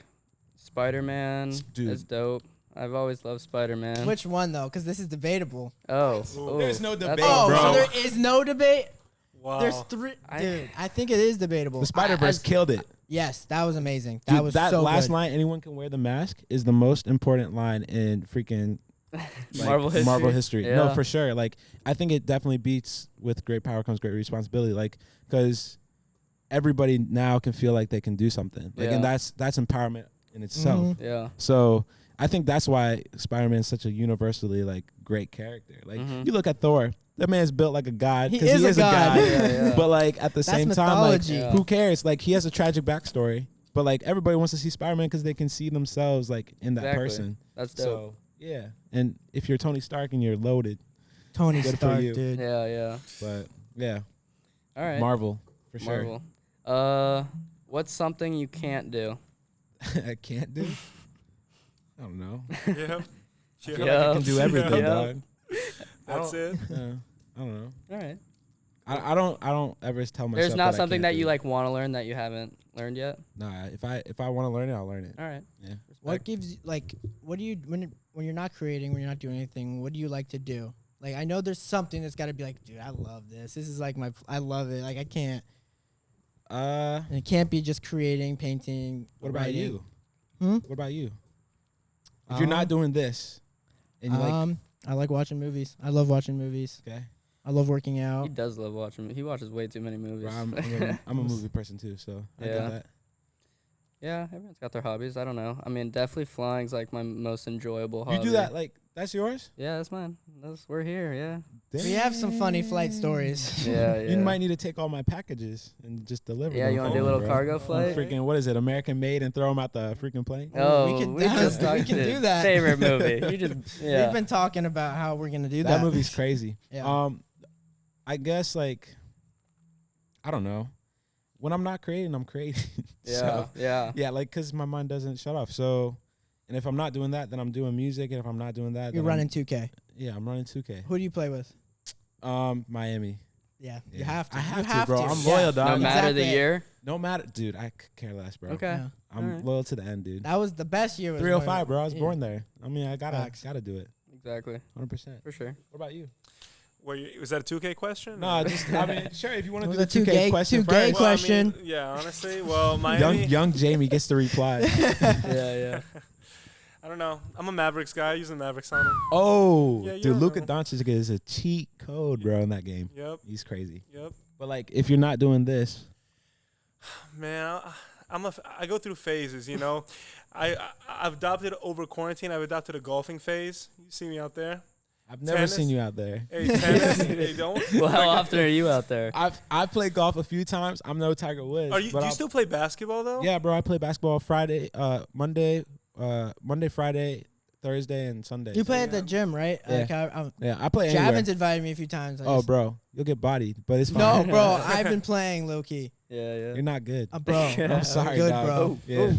Spider-Man Dude. is dope. I've always loved Spider-Man. Which one though? Because this is debatable. Oh, There's no that's debate, Oh, bro. so there is no debate. Wow. There's three. Dude, I think it is debatable. The Spider-Verse killed it. Yes, that was amazing. Dude, That was that so last good. line, anyone can wear the mask, is the most important line in freaking like, Marvel history? No, Yeah. for sure. Like, I think it definitely beats with great power comes great responsibility. Like, because everybody now can feel like they can do something. Like, Yeah. and that's empowerment in itself. Mhm. Yeah. So I think that's why Spider-Man is such a universally like great character. Like, Mhm. you look at Thor, that man's built like a god. He 'cause is a god. Yeah, yeah. But like at the That's same time, like mythology. Yeah. who cares? Like he has a tragic backstory, but like everybody wants to see Spider-Man because they can see themselves like in that Exactly. person. That's dope. So yeah, and if you're Tony Stark and you're loaded, Tony Good for Stark, you. dude. Yeah, yeah. but yeah, All right. Marvel for sure. Marvel. What's something you can't do? I can't do. I don't know. Yeah. I feel Yeah. like I can do everything, Yeah. dog. That's it. I don't know. All right. I don't ever tell myself. There's not that I something can't that do you it. like want to learn that you haven't learned yet. Nah, if I want to learn it, I'll learn it. All right. Yeah. What Respect. gives you like? What do you when you're not creating, when you're not doing anything? What do you like to do? Like I know there's something that's got to be like, dude, I love this. This is like I love it. Like I can't. And it can't be just creating, painting. What about writing. you? Hmm? What about you? If you're not doing this, and you like, I like watching movies. I love watching movies. Okay. I love working He out. does love watching. He watches way too many movies. Bro, I'm a movie person too, so I Yeah. get that. Yeah, everyone's got their hobbies. I don't know. I mean, definitely flying's like my most enjoyable hobby. You do that like that's yours? Yeah, that's mine. We're here. Yeah. We have some funny flight stories. Yeah. You might need to take all my packages and just deliver. Yeah, them you want for to do a me, little bro. cargo On flight? freaking what is it? American made and throw them out the freaking plane. Oh, we can, just we talked can to do that. Favorite movie. You just yeah. We've been talking about how we're gonna do That that. movie's crazy. Yeah. I guess like I don't know. When I'm not creating, I'm creating. Yeah. So, Yeah. yeah, like because my mind doesn't shut off. So, and if I'm not doing that, then I'm doing music. And if I'm not doing that, You're then running 2K. I'm running 2K. Who do you play with? Miami. Yeah, you Yeah. have to. I have You to, bro. I'm loyal, dog. No matter the Exactly. year. No matter, dude. I could care less, bro. Okay. Yeah. I'm Alright. loyal to the end, dude. That was the best year. Was 305, bro. I was yeah. born there. I mean, I gotta Facts. do it. Exactly. 100%. For sure. What about you? Was that a 2K question? No, just I mean, sure. If you want It to was do a the 2K 2K question Well, first, question. yeah, honestly, well, Miami. young Jamie gets to reply. Yeah. I don't know. I'm a Mavericks guy. I use the Mavericks on him. Oh, Yeah, you dude, don't Luka know. Doncic is a cheat code, bro, in that game. Yep. He's crazy. Yep. But like, if you're not doing this, Man, I go through phases, you know. I've adopted over quarantine. I've adopted a golfing phase. You see me out there. I've never Tennis? seen you out there. Hey, tennis. Hey, don't. Well, how often are you out there? I've played golf a few times. I'm no Tiger Woods. Do but you still play basketball though? Yeah, bro. I play basketball Friday, Monday, Friday, Thursday, and Sunday. You play So, at the gym, right? Yeah. Like, yeah, I play anywhere. Javin's invited me a few times. Oh, bro, you'll get bodied, but it's No, fine. bro. I've been playing low key. Yeah. You're not good. Bro. I'm sorry, good, dog. bro. Yeah.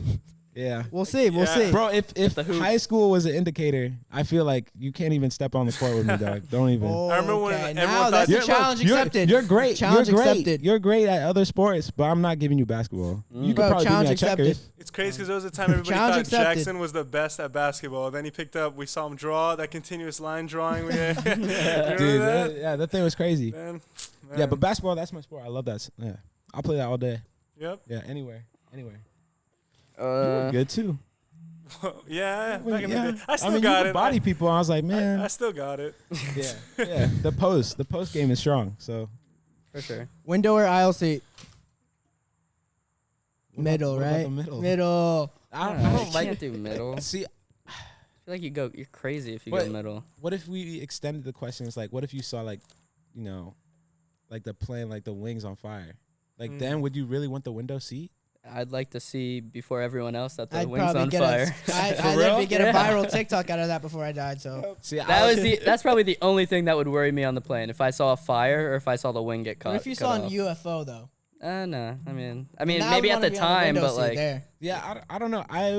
Yeah. We'll see. We'll Yeah. see. Bro, if The hoop. high school was an indicator, I feel like you can't even step on the court with me, dog. Don't even. I remember when Okay, everyone now thought- that's a You're- challenge look, accepted. You're great. Challenge you're great. accepted. You're great at other sports, but I'm not giving you basketball. You could Bro, probably beat me challenge at checkers. accepted. It's crazy because there was a time everybody Challenge thought accepted. Jackson was the best at basketball. Then he picked up. We saw him draw that continuous line drawing. Dude, That? that thing was crazy. Man, Yeah, but basketball, that's my sport. I love that. Yeah, I'll play that all day. Yep. Yeah, anywhere. You were good too. Yeah. Well, Back in the yeah. day. I still mean, got you it. body people. I was like, I man. still got it. Yeah. The post game is strong. So For sure. Window or aisle seat? Middle, what about right? the middle? Middle. I I don't like can't do middle. I See, feel like you're crazy if you What? go middle. what if we extended the question? It's like, what if you saw like, like the plane, like the wings on fire? Like then, would you really want the window seat? I'd like to see before everyone else that the I'd wings probably on get fire. I'd For literally real? get Yeah. a viral TikTok out of that before I died. So See, That's probably the only thing that would worry me on the plane if I saw a fire or if I saw the wing get caught. what if you cut saw an off. UFO though? No, I mean Now maybe I'd at wanna the be on time, window but seat like there. yeah, I don't know. I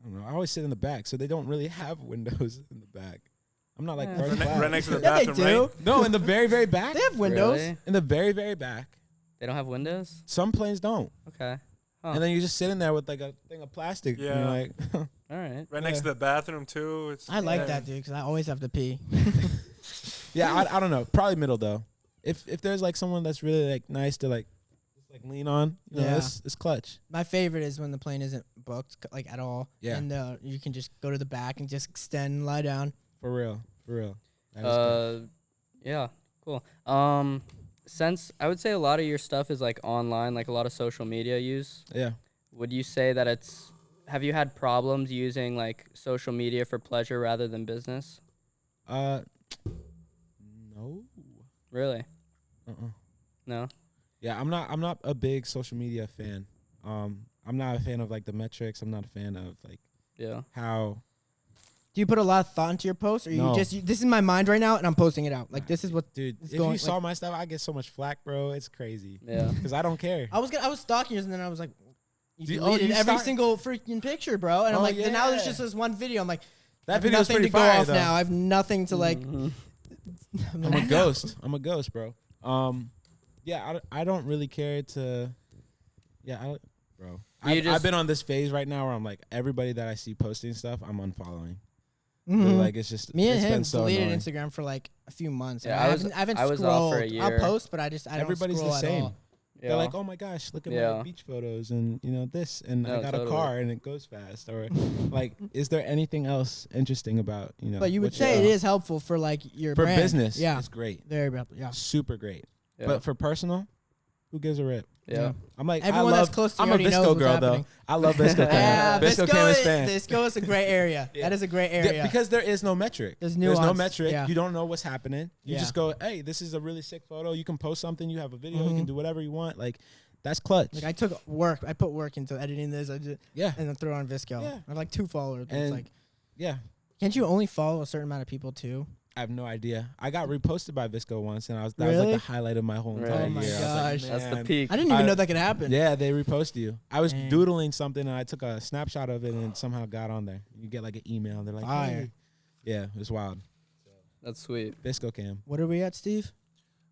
don't know. I always sit in the back, so they don't really have windows in the back. I'm not like Yeah. first Right, class. right next to the Yeah, they bathroom, do. right? No, in the very, very back. They have windows. Really? In the very, very back. They don't have windows. Some planes don't. Okay. Huh. And then you're just sitting there with like a thing of plastic. And Yeah. you're like, All right. Right next to the bathroom too. It's I like yeah. that, dude, because I always have to pee. yeah, I don't know. Probably middle though. If there's like someone that's really like nice to like just like lean on, you know, Yeah. it's clutch. My favorite is when the plane isn't booked like at all. Yeah. And you can just go to the back and just extend and lie down. For real. That is good. Yeah. Cool. Since I would say a lot of your stuff is like online, like a lot of social media use. Yeah. Would you say that have you had problems using like social media for pleasure rather than business? No. Really? Uh-uh. No? Yeah, I'm not a big social media fan. I'm not a fan of like the metrics. I'm not a fan of like Yeah. how. Do you put a lot of thought into your post, or No. this is my mind right now and I'm posting it out? Like this is what. Dude, It's if going, you like- saw my stuff, I get so much flack, bro. It's crazy. Yeah. Because I don't care. I was stalking yours and then I was like, you Do you- deleted you every start- single freaking picture, bro. And I'm Oh, like, then now there's yeah. just this one video. I'm like, I That have video's nothing pretty to go fire, off though. now. I have nothing to like. Mhm. I'm I'm like, a ghost. I'm a ghost, bro. Yeah, I don't really care to. Yeah, bro. I've been on this phase right now where I'm like everybody that I see posting stuff, I'm unfollowing. Mhm. Like it's just Me and it's him been so deleted annoying. Instagram for like a few months. Yeah, I I was- haven't I was scrolled. off for a I'll year. post, but I don't Everybody's scroll the at same. all. They're like, oh my gosh, look at my beach photos and this, and I got a car and it goes fast, or like, is there anything else interesting about But you would say it is helpful for like your for brand. business. Yeah, it's great. Very helpful. Yeah, super great. But for personal, who gives a rip? Yeah. I'm like, everyone that's close to you I'm a already knows Visco what's girl happening. though. I love Visco Cam. Yeah, Visco Cam is fan. Visco is a great area. That is a great area. Because there is no metric. There's no nuance. metric. Yeah. You don't know what's happening. You just go, hey, this is a really sick photo. You can post something. You have a video. You can do whatever you want. Like, that's clutch. Like I put work into editing this. And then throw it on Visco. Yeah. I have like 2 followers. And it's like, can't you only follow a certain amount of people too? I have no idea. I got reposted by Visco once, and that was like the highlight of my whole entire Oh my year. gosh. That's the peak. I didn't even know that could happen. Yeah, they repost you. I was doodling something, and I took a snapshot of it, and it somehow got on there. You get like an email, and they're like, hey. Yeah, it was wild. That's sweet. Visco Cam. What are we at, Steve?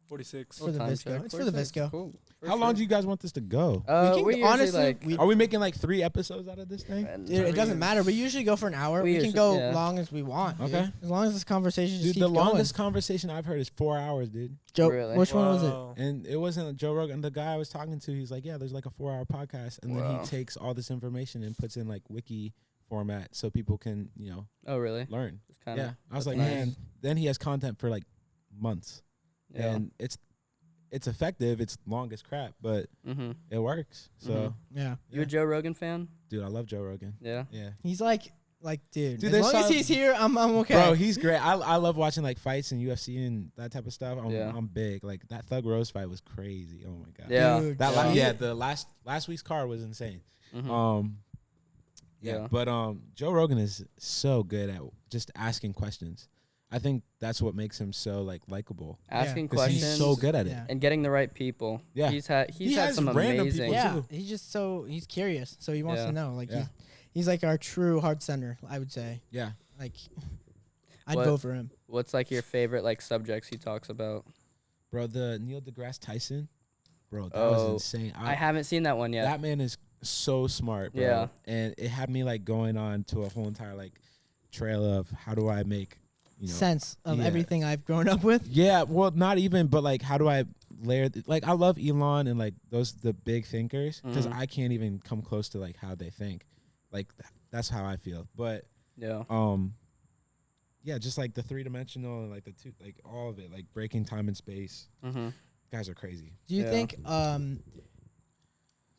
46. For the Visco. It's for the Visco. Cool. How long do you guys want this to go? We honestly, are we making like 3 episodes out of this thing? Dude, it doesn't matter. We usually go for an hour. We can go long as we want. Okay. Dude. As long as this conversation just Dude, keeps the going. longest conversation I've heard is 4 hours, dude. Joe, Really? which one was it? And it wasn't Joe Rogan. The guy I was talking to, he's like, yeah, there's like a 4-hour podcast. And then he takes all this information and puts in like wiki format so people can, Oh, really? learn. Yeah. I was like, nice. man, then he has content for like months. Yeah. And it's effective. It's long as crap, but it works. So Yeah. You a Joe Rogan fan? dude, I love Joe Rogan. Yeah. Yeah. He's like, dude, Dude, as long as he's here, I'm okay. Bro, he's great. I love watching like fights and UFC and that type of stuff. Yeah. I'm big. Like that Thug Rose fight was crazy. Oh my god. Yeah. Dude, The last week's card was insane. Yeah. But Joe Rogan is so good at just asking questions. I think that's what makes him so like likable. Asking 'Cause questions. he's so good at it. Yeah. And getting the right people. Yeah. He's had has some random amazing. people, Yeah, too. he's curious, so he wants Yeah. to know. Like Yeah. he's like our true heart center, I would say. Yeah. Like I'd What- go for him. What's like your favorite like subjects he talks about? Bro, the Neil deGrasse Tyson. Bro, that Oh, was insane. I haven't seen that one yet. That man is so smart, bro. Yeah. And it had me like going on to a whole entire like trail of how do I make Sense of yeah. everything I've grown up with. Yeah, well, not even, but like, how do I layer? Like, I love Elon and like the big thinkers because I can't even come close to like how they think. Like, that's how I feel. But Yeah. yeah, just like the 3-dimensional and like the two, like all of it, like breaking time and space. Guys are crazy. Do you Yeah. think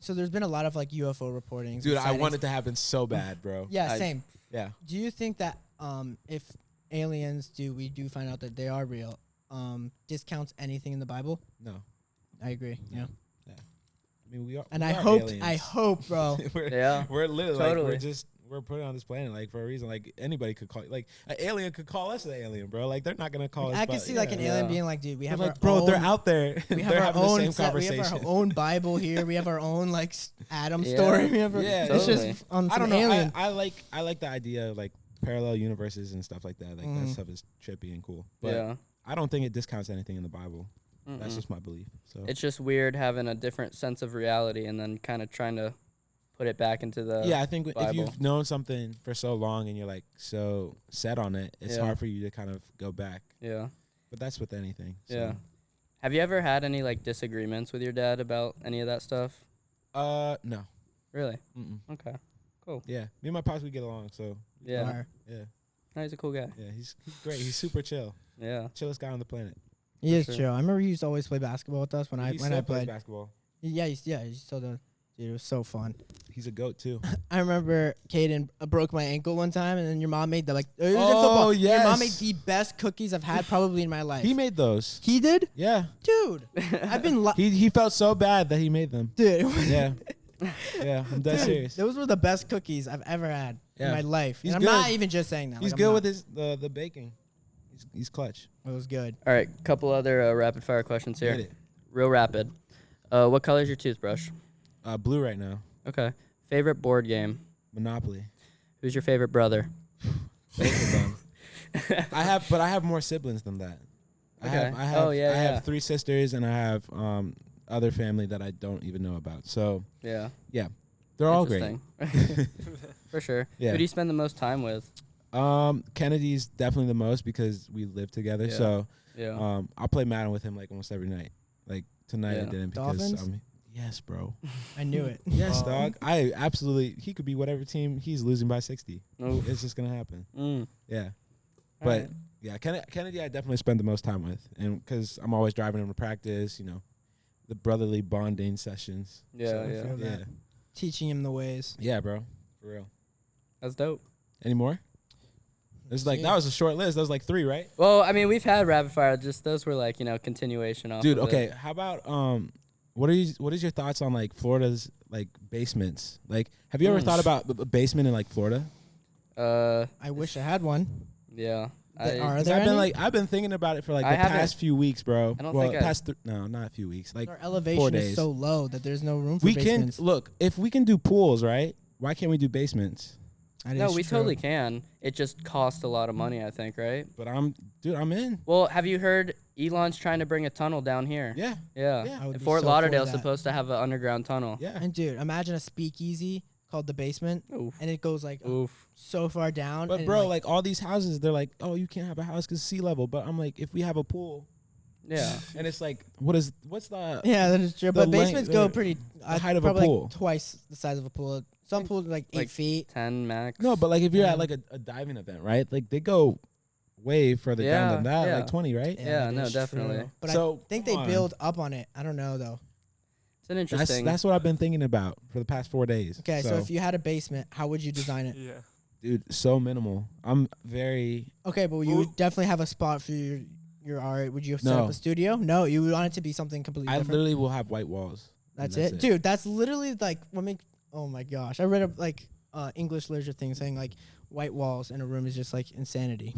so there's been a lot of like UFO reportings. Dude, and I sightings. want it to happen so bad, bro. Yeah, same. Yeah. Do you think that if aliens we do find out that they are real, discounts anything in the Bible? No. I agree. Yeah. I mean, we are. And we I are hope, bro. we're literally Totally. like, we're put on this planet like for a reason. Like anybody could call, like an alien could call us an alien, bro. Like they're not gonna call us. I can but, see like an alien Yeah. being like, dude, we They're have like, our bro, own, they're out there. we have they're our having the own same we have conversation. our own Bible here. We have our own like Adam Yeah. story. We have our, Yeah, it's totally. just on I some don't know. alien. I like the idea of like parallel universes and stuff like that. Like that stuff is trippy and cool. But Yeah. I don't think it discounts anything in the Bible. Mm-mm. That's just my belief. So It's just weird having a different sense of reality and then kind of trying to put it back into the yeah, I think if Bible. you've known something for so long and you're like so set on it, it's Yeah. hard for you to kind of go back. Yeah. But that's with anything. So. Yeah. Have you ever had any like disagreements with your dad about any of that stuff? No. Really? Mm-mm. Okay. Yeah, me and my pops we get along. So Yeah. Fire. yeah, No, he's a cool guy. yeah, he's great. He's super chill, Yeah. chillest guy on the planet. He is sure. chill. I remember he used to always play basketball with us when he I still plays played. basketball. Yeah, he still does. Dude, it was so fun. He's a goat too. I remember Caden broke my ankle one time, and then your mom made the it was in Oh, football. Your mom made yes. the best cookies I've had probably in my life. He made those. He did, Yeah, dude. I've been he felt so bad that he made them. dude. Yeah, yeah, I'm dead Dude, serious. those were the best cookies I've ever had in Yeah. my life. He's And I'm not good. even just saying that. He's like, I'm good not. with his the baking. He's clutch. It was good. All right. Couple other rapid fire questions here. Get it. Real rapid. What color is your toothbrush? Blue right now. Okay. Favorite board game? Monopoly. Who's your favorite brother? Both of them. I have more siblings than that. Okay. I have Oh, yeah, I yeah. have 3 sisters and I have other family that I don't even know about. So Yeah. they're all great. Interesting. For sure. Yeah. Who do you spend the most time with? Kennedy's definitely the most because we live together. Yeah. So Yeah. I'll play Madden with him like almost every night. Like tonight I Yeah. didn't because Dolphins? Yes, bro. I knew it. Yes, dog. I absolutely. He could be whatever team he's losing by 60. Oof. It's just gonna happen. Mm. Yeah, All but right. yeah, Kennedy, I definitely spend the most time with, and because I'm always driving him to practice, the brotherly bonding sessions. Yeah, So, yeah. feel yeah, that. Teaching him the ways. yeah, bro, for real. That's dope. Any more? There's like that was a short list. That was like 3, right? Well, I mean, we've had rapid fire. Just those were like continuation off. Dude, of okay. It. How about what is your thoughts on like Florida's like basements? Like, have you ever thought about a basement in like Florida? I wish I had one. Yeah. Are there I've been thinking about it for like I the haven't- past few weeks, bro. I don't well, think I- past no, not a few weeks. Like Our 4 elevation days. is so low that there's no room for we basements. can look if we can do pools, right? Why can't we do basements? That No, is we true. totally can. It just costs a lot of money, I think, right? But I'm in. Well, have you heard Elon's trying to bring a tunnel down here? Yeah, Yeah. Yeah. I would And be Fort so for Lauderdale's that. supposed to have an underground tunnel. yeah. And dude, imagine a speakeasy called the basement, Oof. and it goes like Oof. so far down. But and bro, like all these houses, they're like, oh, you can't have a house because sea level. But I'm like, if we have a pool, Yeah. and it's like, what's the yeah, that is true. the But length- basements go the pretty. height of a probably pool. like twice the size of a pool. Some pools are like 8 Like feet. 10 max. No, but like if you're Yeah. at like a diving event, right? Like they go way further down than Yeah, that, yeah. like 20, right? Yeah, that no, is definitely. true. But So, I think come they on. build up on it. I don't know though. It's an interesting. That's what I've been thinking about for the past 4 days. Okay, so if you had a basement, how would you design it? Yeah. dude, so minimal. I'm very Okay, but you would definitely have a spot for your art. Would you set No. up a studio? No, you would want it to be something completely I different. literally will have white walls. and That's it, dude. That's literally like what make. Oh my gosh, I read a English literature thing saying like white walls in a room is just like insanity.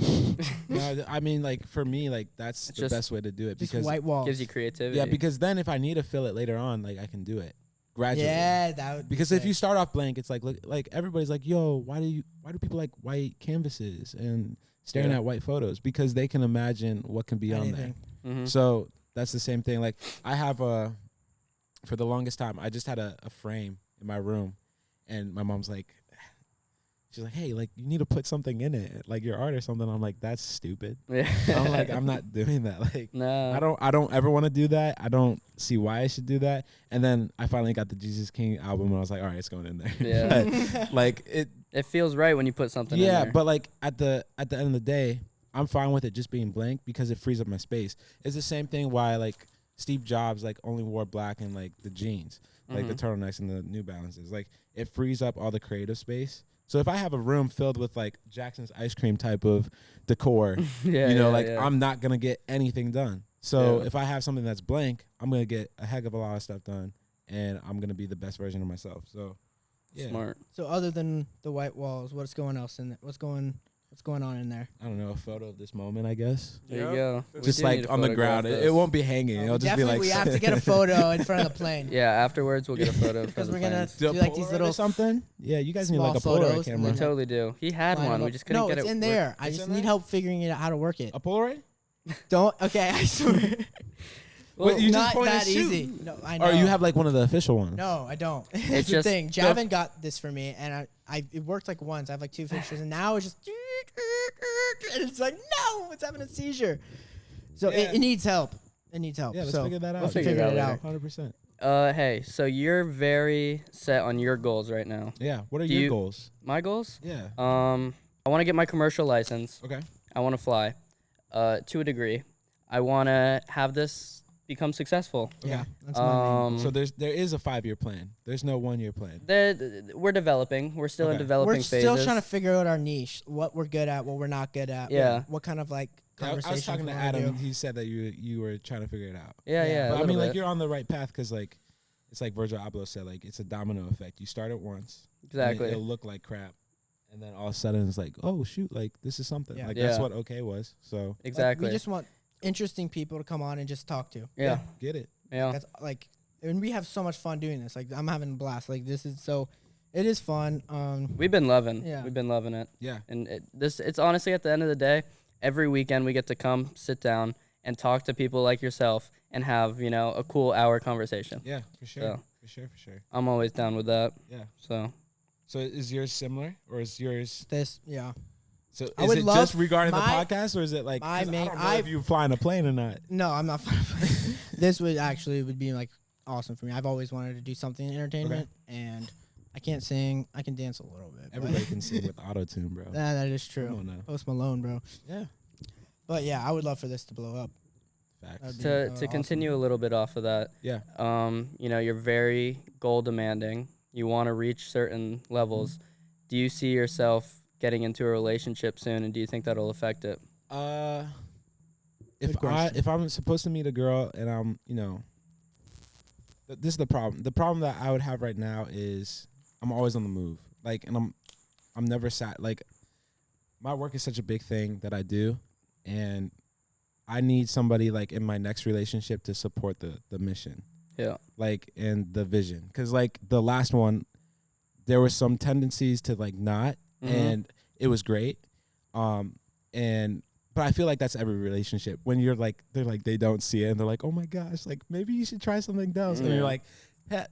No, I mean, like for me, like that's It's the just- best way to do it Just because white walls. gives you creativity. yeah, because then if I need to fill it later on, like I can do it gradually. Yeah, that would. Because if you start off blank, it's like look, like everybody's like, "Yo, why do people like white canvases and staring Yeah. at white photos?" Because they can imagine what can be on there. Mhm. So that's the same thing. Like I have for the longest time, I just had a frame in my room, and my mom's like, she's like, "Hey, like you need to put something in it, like your art or something." I'm like, "That's stupid." Yeah. I'm like, I'm not doing that. Like, No. I don't ever want to do that. I don't see why I should do that. And then I finally got the Jesus King album, and I was like, all right, it's going in there. Yeah. But, like it. It feels right when you put something in Yeah, there. but like at the end of the day, I'm fine with it just being blank because it frees up my space. It's the same thing why like Steve Jobs like only wore black and like the jeans, like the turtlenecks and the New Balances. Like it frees up all the creative space. So if I have a room filled with like Jackson's ice cream type of decor, yeah, you know, yeah, like yeah. I'm not gonna get anything done. So Yeah. if I have something that's blank, I'm gonna get a heck of a lot of stuff done, and I'm gonna be the best version of myself. So, yeah, Smart. So other than the white walls, what's going else in there? What's going on in there? I don't know, a photo of this moment, I guess. There you Yep. go. We Just do need like to on the photograph ground. It this. won't be hanging. It'll just be Definitely, like we have to get a photo in front of the plane. Yeah, afterwards we'll get a photo Because from we're the gonna planes. do like these Polaroid little or something. Yeah, you guys need like a small Polaroid photos and camera. We totally do. He had line one. them We up. just couldn't no, get it's it. in work. there. I It's just in need there? help figuring it out how to work it. A Polaroid? Don't. Okay, I swear. Well, you it's just not point and that shoot. easy. No, I know. Or you have like one of the official ones? No, I don't. It's It's the just- thing. Javin got this for me, and I it worked like once. I have like 2 pictures, and now it's just and it's like no, it's having a seizure. So Yeah. it needs help. It needs help. Yeah, let's so figure that out. We'll figure figure it it out out. 100%. Hey, so you're very set on your goals right now. Yeah. What are Do your you- goals? My goals? Yeah. I want to get my commercial license. Okay. I want to fly, to a degree. I want to have this become successful. Yeah, that's my main. So there is a 5-year plan. There's no 1-year plan. We're developing. We're still in Okay. developing We're phases. still trying to figure out our niche, what we're good at, what we're not good at. Yeah. What kind of like I conversations was talking we to wanna Adam. do. And he said that you were trying to figure it out. Yeah, Yeah. yeah. But a I mean, little like bit. you're on the right path because like it's like Virgil Abloh said, like it's a domino effect. You start it once, and Exactly. it'll look like crap, and then all of a sudden it's like, oh shoot, like this is something. Yeah. Like that's Yeah. what okay was. So Like, Exactly. we just want interesting people to come on and just talk to. yeah. get it. Yeah. That's like, and we have so much fun doing this. Like I'm having a blast. Like this is so, it is fun. We've been loving. Yeah. We've been loving it. Yeah. And it's honestly at the end of the day, every weekend we get to come sit down and talk to people like yourself and have, a cool hour conversation. Yeah, for sure. So. For sure, for sure. I'm always down with that. Yeah. So So is yours similar or is yours yeah. so I is would it love just regarding the my- podcast or is it like my 'cause main- I don't know if you fly in a plane or not. No, I'm not. This would be like awesome for me. I've always wanted to do something in entertainment, and I can't sing. I can dance a little bit. Everybody can sing with auto-tune, bro. That is true. Come on now. Post Malone, bro. Yeah. But yeah, I would love for this to blow up. Facts. To awesome. continue a little bit off of that, Yeah. you know, you're very goal demanding. You want to reach certain levels. Do you see yourself getting into a relationship soon, and do you think that'll affect it? If I'm supposed to meet a girl and I'm, you know, this is the problem. The problem that I would have right now is I'm always on the move. Like, and I'm never sat. Like, my work is such a big thing that I do, and I need somebody like in my next relationship to support the mission. Yeah. Like, and the vision. Because like the last one, there were some tendencies to like not, and it was great. But I feel like that's every relationship. When you're like, they're like, they don't see it, and they're like, oh my gosh, like maybe you should try something else. And you're like,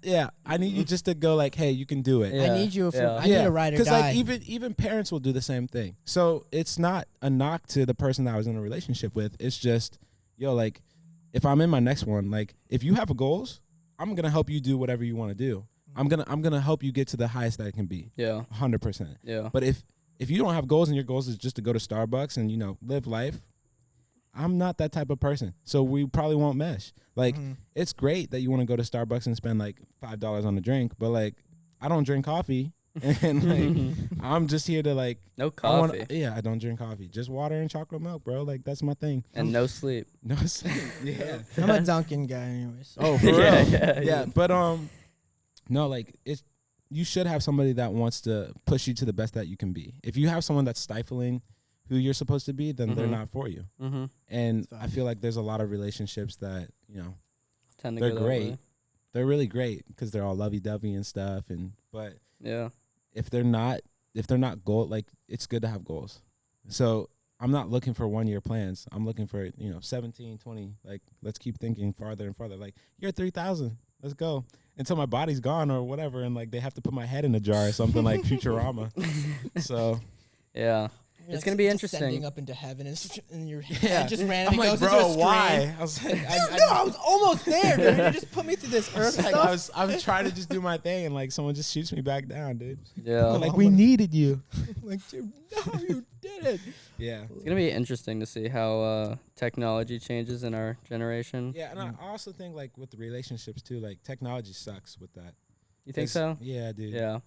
yeah, I need you just to go like, hey, you can do it. Yeah. I need you. I Yeah. need a ride or Because die. like even parents will do the same thing. So it's not a knock to the person that I was in a relationship with. It's just, yo, like if I'm in my next one, like if you have goals, I'm gonna help you do whatever you want to do. I'm gonna help you get to the highest that it can be. Yeah. 100%. Yeah. But if you don't have goals and your goals is just to go to Starbucks and, you know, live life, I'm not that type of person. So we probably won't mesh. Like, it's great that you want to go to Starbucks and spend like $5 on a drink, but like, I don't drink coffee. And like, I'm just here to like, No coffee. I don't drink coffee. Just water and chocolate milk, bro. Like, that's my thing. And no sleep. No sleep. Yeah. I'm a Dunkin' guy, anyways. Oh, for real. Yeah. Yeah. But, no, like, you should have somebody that wants to push you to the best that you can be. If you have someone that's stifling who you're supposed to be, then they're not for you. And I feel like there's a lot of relationships that, you know, Tend to they're go that great. way. They're really great because they're all lovey-dovey and stuff. But Yeah. if they're not goal, like, it's good to have goals. So I'm not looking for 1 year plans. I'm looking for, you know, 17, 20. Like, let's keep thinking farther and farther. Like, you're 3,000. Let's go until my body's gone or whatever. And like, they have to put my head in a jar or something like Futurama. So yeah. You're It's like gonna be descending interesting. up into heaven, and your Yeah. head just randomly I'm like, goes into a bro, screen. why? I was like, I was almost there, dude. You just put me through this earth stuff. I'm trying to just do my thing, and like someone just shoots me back down, dude. Yeah. Like, we needed you. Like, dude, no, you didn't. Yeah. It's gonna be interesting to see how technology changes in our generation. Yeah, and I also think like with the relationships too, like technology sucks with that. You think so? Yeah, dude. Yeah.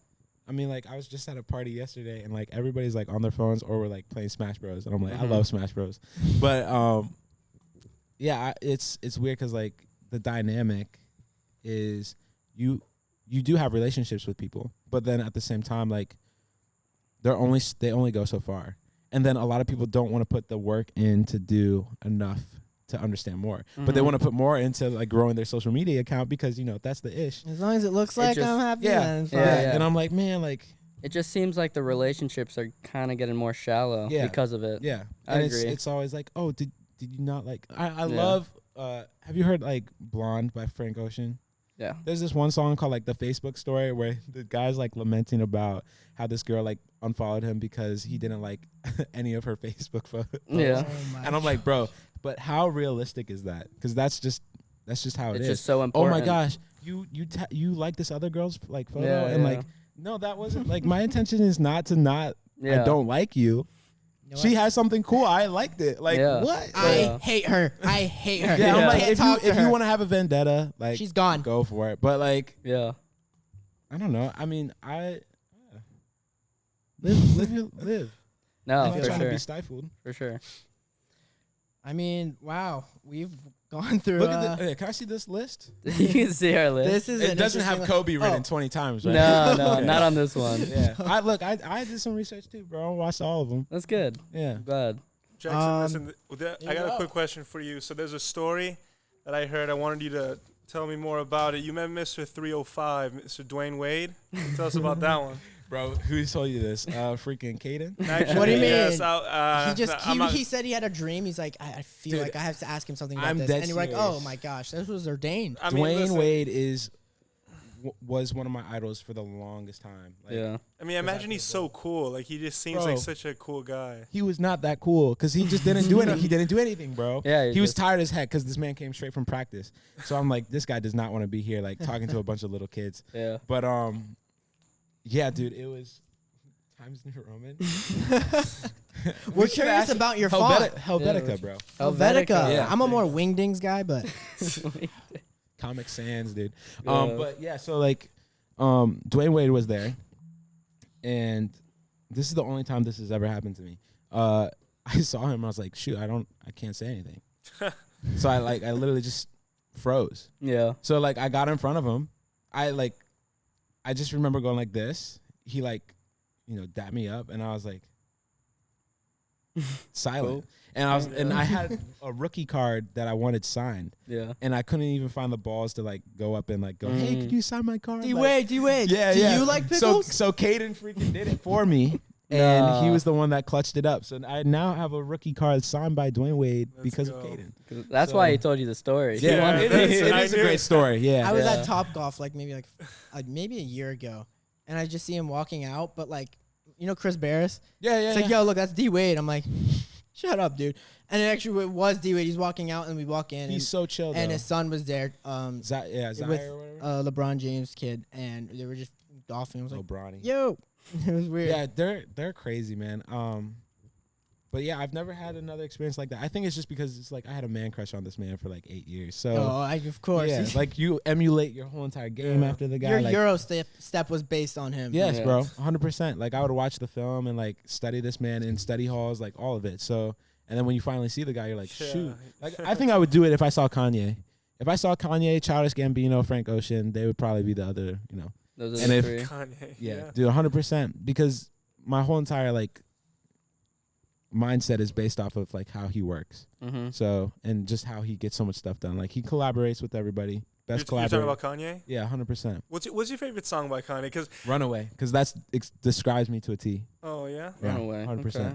I mean, like, I was just at a party yesterday, and like everybody's like on their phones or we're like playing Smash Bros. And I'm like, I love Smash Bros. But yeah, it's weird because like the dynamic is you do have relationships with people, but then at the same time, like they only go so far, and then a lot of people don't want to put the work in to do enough to understand more, but they want to put more into like growing their social media account because, you know, that's the ish. As long as it looks like just- I'm happy, Yeah. then it's fine. Yeah. And I'm like, man, like, It just seems like the relationships are kind of getting more shallow because of it. yeah. I And agree. it's always like, oh, did you not like? I Yeah. love. Have you heard like "Blonde" by Frank Ocean? Yeah. There's this one song called like "The Facebook Story" where the guy's like lamenting about how this girl like unfollowed him because he didn't like any of her Facebook photos. Yeah. Oh my And I'm like, bro, but how realistic is that? Because that's just how it It's is. just so Oh important. my gosh, you like this other girl's like photo, Yeah, and yeah. like, no, that wasn't like my intention is not to not. Yeah. I don't like you. You know She what? has something cool. I liked it. Like, Yeah. what? I Yeah. hate her. I hate her. Yeah, I'm Yeah. like, Can't if talk to you her. want to have a vendetta, like, She's gone. go for it. But like, Yeah. I don't know. I mean, live. No, I'm not for trying to sure. be stifled. For sure. I mean, wow, we've gone through. Look at the. Can I see this list? You can see our list. This is It an doesn't have interesting- Kobe written Oh. 20 times, right? No, no, Okay. not on this one. Yeah. I did some research too, bro. I watched all of them. That's good. Yeah. I'm glad. Jackson, listen, I you got a go. quick question for you. So there's a story that I heard. I wanted you to tell me more about it. You met Mr. 305, Mr. Dwayne Wade. Tell us about that one. Bro, who told you this? Freaking Caden? Actually, What do you mean? yes, he said he had a dream. He's like, I feel Dude, like I have to ask him something about I'm this. dead And you're like, serious. oh my gosh, this was ordained. I mean, Dwayne listen, Wade is was one of my idols for the longest time. Like, Yeah. I mean, imagine he's so cool. Like he just seems Bro. like such a cool guy. he was not that cool because he just didn't do anything. He didn't do anything, bro. Yeah, he was tired as heck because this man came straight from practice. So I'm like, this guy does not want to be here, like talking to a bunch of little kids. Yeah. But yeah, dude, it was Times New Roman. We're curious about your font. Helvetica, bro. Helvetica. Yeah. I'm a more Wingdings guy, but Comic Sans, dude. Yeah. But yeah, so like, Dwayne Wade was there, and this is the only time this has ever happened to me. I saw him, I was like, shoot, I can't say anything. So I literally just froze. Yeah. So like, I got in front of him. I just remember going like this. He dapped me up, and I was like, silent. Cool. And I had a rookie card that I wanted signed. Yeah. And I couldn't even find the balls to like go up and like go, hey, can you sign my card? D-Wade. Yeah, Do yeah. you like pickles? So Caden freaking did it for me, and he was the one that clutched it up. So I now have a rookie card signed by Dwayne Wade because of Caden. That's why he told you the story. He Yeah, wanted- it is a great story. Yeah, I was Yeah. at Top Golf maybe a year ago, and I just see him walking out. But like, you know, Chris Barris. yeah. It's like, yo, look, that's D-Wade. I'm like, shut up, dude. And it actually was D-Wade. He's walking out, and we walk in. He's so chill. and though. his son was there. Zaire with or whatever. LeBron James' kid, and they were just golfing. I was like, Bronny. yo, it was weird. Yeah, they're crazy, man. But yeah, I've never had another experience like that. I think it's just because it's like I had a man crush on this man for like 8 years. So of course. yeah, like you emulate your whole entire game after the guy. Your like, Euro step was based on him. yes, Yeah. bro, 100%. Like I would watch the film and like study this man in study halls, like all of it. So, and then when you finally see the guy, you're like, shoot. Like I think I would do it if I saw Kanye. If I saw Kanye, Childish Gambino, Frank Ocean, they would probably be the other, Those are And the if- three. Kanye. Yeah, dude, 100%. Because my whole entire like mindset is based off of like how he works. Mm-hmm. So and just how he gets so much stuff done. Like he collaborates with everybody. Best You're collaborator. talking about Kanye? Yeah, 100%. What's your favorite song by Kanye? Because Runaway, because that's describes me to a T. oh yeah. Yeah, Runaway. 100%. Okay.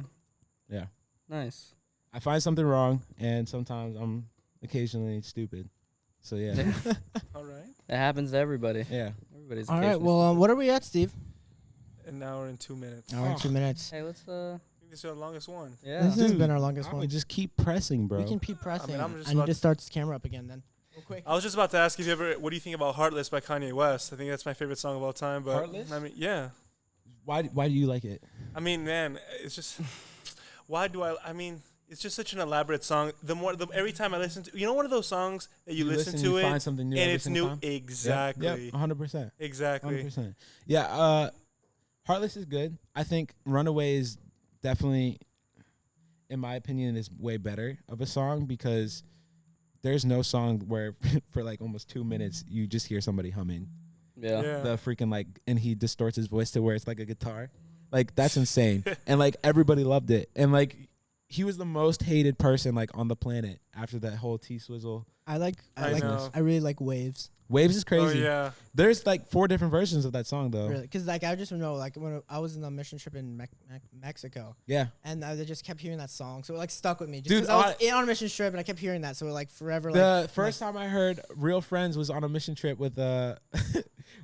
Yeah. Nice. I find something wrong, and sometimes I'm occasionally stupid. So yeah, All right. It happens to everybody. yeah. Everybody's All right. occasionally- Well, what are we at, Steve? An hour and 2 minutes. Hour and 2 minutes. Hey, let's I think this is the longest one. yeah. This has Dude, been our longest I one. would just keep pressing, bro. We can keep pressing. I'm just I need about to to- start this camera up again then. Real quick. I was just about to ask if you ever, what do you think about Heartless by Kanye West? I think that's my favorite song of all time. But Heartless? I mean, yeah. Why do you like it? I mean, man, it's just why do I mean, it's just such an elaborate song. Every time I listen to, one of those songs that you listen to you it find something new and every it's single new. time? Exactly. Yep, 100%. Exactly. 100%. Yeah, Heartless is good. I think Runaway is definitely, in my opinion, is way better of a song because there's no song where for like almost 2 minutes you just hear somebody humming Yeah. Yeah. the freaking like, and he distorts his voice to where it's like a guitar. Like that's insane. And like everybody loved it. And like he was the most hated person like on the planet after that whole T-Swizzle. I know. really like Waves. Waves is Oh crazy. yeah. There's like 4 different versions of that song though. Really, because like I just know like when I was in a mission trip in Mexico, Yeah. and I just kept hearing that song, so it like stuck with me. Just Dude, 'cause I was on a mission trip and I kept hearing that, so it like forever. The first time I heard Real Friends was on a mission trip with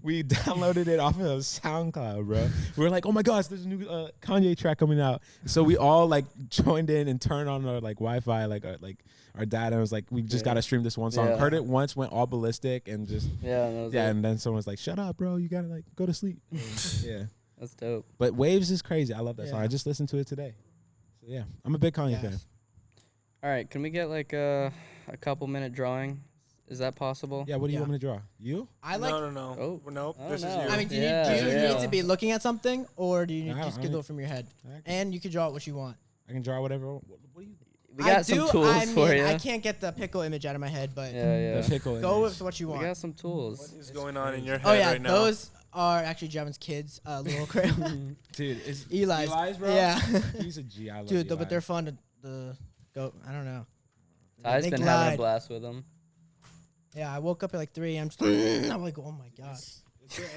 we downloaded it off of SoundCloud, bro. We were like, oh my gosh, there's a new Kanye track coming out. So we all like joined in and turned on our like Wi-Fi, like our data was like, we just gotta stream this one song. Yeah. Heard it once, went all ballistic, and just Yeah. That was yeah. it. And then someone's like, shut up, bro, you gotta like go to sleep. Yeah. That's dope. But Waves is crazy. I love that song. Yeah. I just listened to it today. So yeah, I'm a big Kanye fan. All right. Can we get like a couple minute drawing? Is that possible? Yeah. What do you Yeah. want me to draw? You? I like. No. Oh. Nope. Oh, This no. is you. I mean, do you, Yeah, do you yeah. need to be looking at something, or do you I just don't- do it from your head? And you can draw it what you want. I can draw whatever. What do you? We got some tools I mean, for you. I can't get the pickle image out of my head, but Yeah. The pickle go image. with what you We want. got some tools. What is going on in your head Oh yeah, right now? those are actually Javin's kids, little crayon. Dude, is Eli's. bro? Yeah. He's a G. I love Dude, Eli. but they're fun to go. I don't know. Ty's They been having glide. a blast with them. Yeah, I woke up at like 3 a.m. I'm like, oh my god.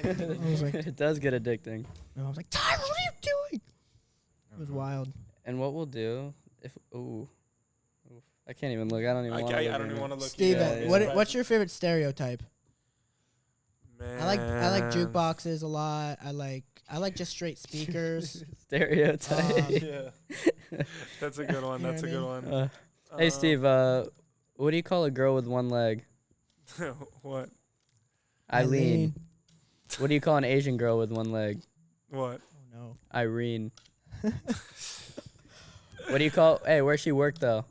I was like, It does get addicting. I was like, Tyler, what are you doing? It was wild. And what we'll do if oof, I can't even look. I don't even want to. I don't even want to look. Steven, yeah, what's your favorite stereotype? Man. I like jukeboxes a lot. I like just straight speakers. Stereotype. Yeah. That's a good one. You know That's a what I good mean? one. Hey, Steve. What do you call a girl with one leg? What? Eileen. What do you call an Asian girl with one leg? What? Oh no. Irene. What do you call? Hey, where she work though?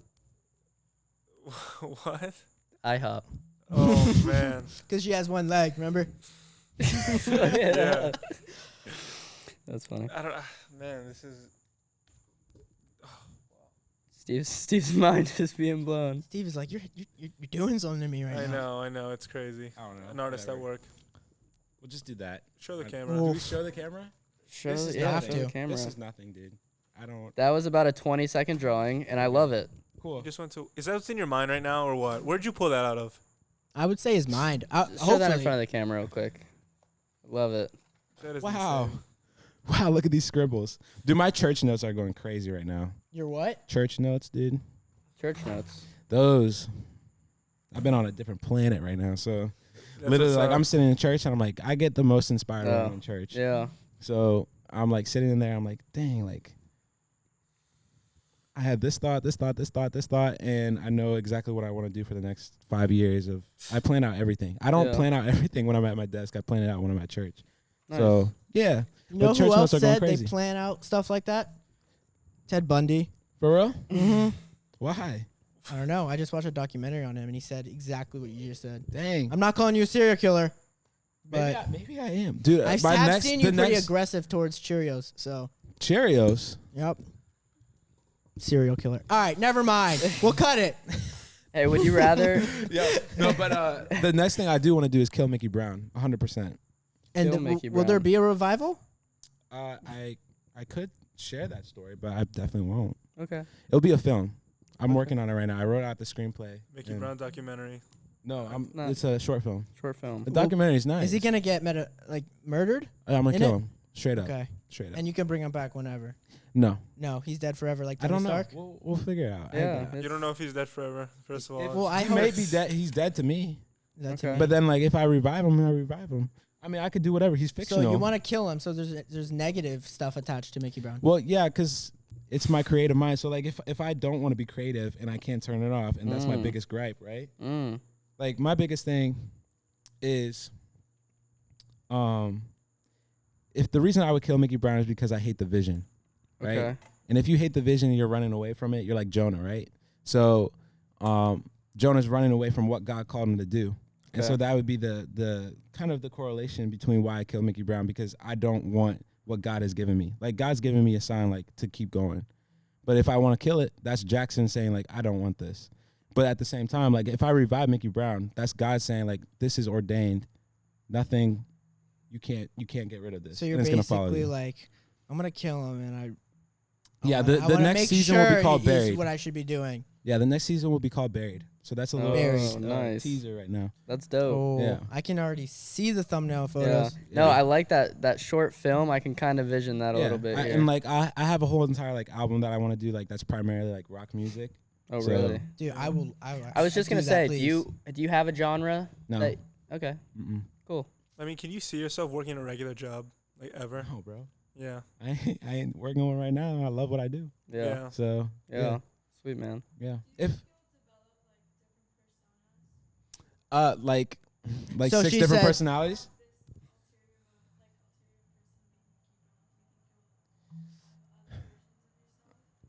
What? IHOP. Oh man. Because she has one leg. Remember? Yeah. That's funny. I don't. Man, this is. Steve's mind is being blown. Steve is like, you're doing something to me right I now. I know. It's crazy. I don't know. An artist at Whatever. work. We'll just do that. Show the Do camera. Oof. we show the camera? Show, This is yeah, nothing. show the Have to. camera. This is nothing, dude. I don't. That was about a 20-second drawing, and I love it. Cool. You just went to. Is that what's in your mind right now, or what? Where'd you pull that out of? I would say his mind. Show that in front of the camera real quick. Love it. That is Wow. insane. Wow, look at these scribbles. Dude, my church notes are going crazy right now. Your what? Church notes, dude. Church notes. Those. I've been on a different planet right now. So That's literally, what's like, up. I'm sitting in church and I'm like, I get the most inspired when Yeah. I'm in church. Yeah. So I'm like sitting in there. I'm like, dang, like, I had this thought, and I know exactly what I want to do for the next 5 years. I plan out everything. I don't Yeah. plan out everything when I'm at my desk. I plan it out when I'm at church. Nice. So yeah, You know But church who else notes are going said they crazy. plan out stuff like that? Ted Bundy. for real. Mm-hmm. Why? I don't know. I just watched a documentary on him, and he said exactly what you just said. Dang. I'm not calling you a serial killer, but Maybe I am, dude. I've my have next, seen the you pretty next aggressive towards Cheerios. So, Cheerios. yep. Serial killer. All right, never mind. We'll cut it. Hey, would you rather? Yeah. No, but the next thing I do want to do is kill Mickey Brown, 100%. And Kill Mickey will there Brown. be a revival? I could share that story, but I definitely won't. Okay. It'll be a film. I'm Okay. working on it right now. I wrote out the screenplay. Mickey and- Brown documentary. No, No. it's a short film. Short film. The documentary is nice. Is he gonna get murdered? I'm gonna in kill it? him straight up. Okay. Straight up. And you can bring him back whenever. No, No, he's dead forever, like I Tony don't know. Stark. We'll figure it out. Yeah. You don't know if he's dead forever. First of all. Well, I He hope may be dead. He's dead to me. That's Okay. it. But then, like, if I revive him, I revive him. I mean, I could do whatever. He's So fictional. you want to kill him? So there's negative stuff attached to Mickey Brown. Well, yeah, because it's my creative mind. So, like, if I don't want to be creative and I can't turn it off, and that's my Mm. biggest gripe, right? Mm. Like, my biggest thing is, if the reason I would kill Mickey Brown is because I hate the vision, right? Okay. And if you hate the vision and you're running away from it, you're like Jonah, right? So, Jonah's running away from what God called him to do. And so Okay. that would be the kind of the correlation between why I kill Mickey Brown, because I don't want what God has given me. Like, God's given me a sign, like, to keep going. But if I want to kill it, that's Jackson saying, like, I don't want this. But at the same time, like, if I revive Mickey Brown, that's God saying, like, this is ordained. Nothing, you can't get rid of this. So you're and it's gonna follow basically you. like, I'm gonna kill him, and I Yeah, wanna- the I wanna next make season will be sure called he's Buried. What I should be doing. Yeah, the next season will be called Buried. So that's a little Oh, nice. teaser right now. That's dope. Oh, Yeah. I can already see the thumbnail Yeah. photos. No, Yeah. I like that short film. I can kind of vision that a little bit. Here. And like I have a whole entire like album that I want to do, like that's primarily like rock music. Oh, so- really? Dude, I will. I was just do gonna that, say, please. do you have a genre? No. that- okay. Mm-mm. Cool. I mean, can you see yourself working a regular job, like ever? No, bro. Yeah. I ain't working one right now. I love what I do. Yeah. So Yeah. Sweet man. yeah. If like So 6 she different said- personalities.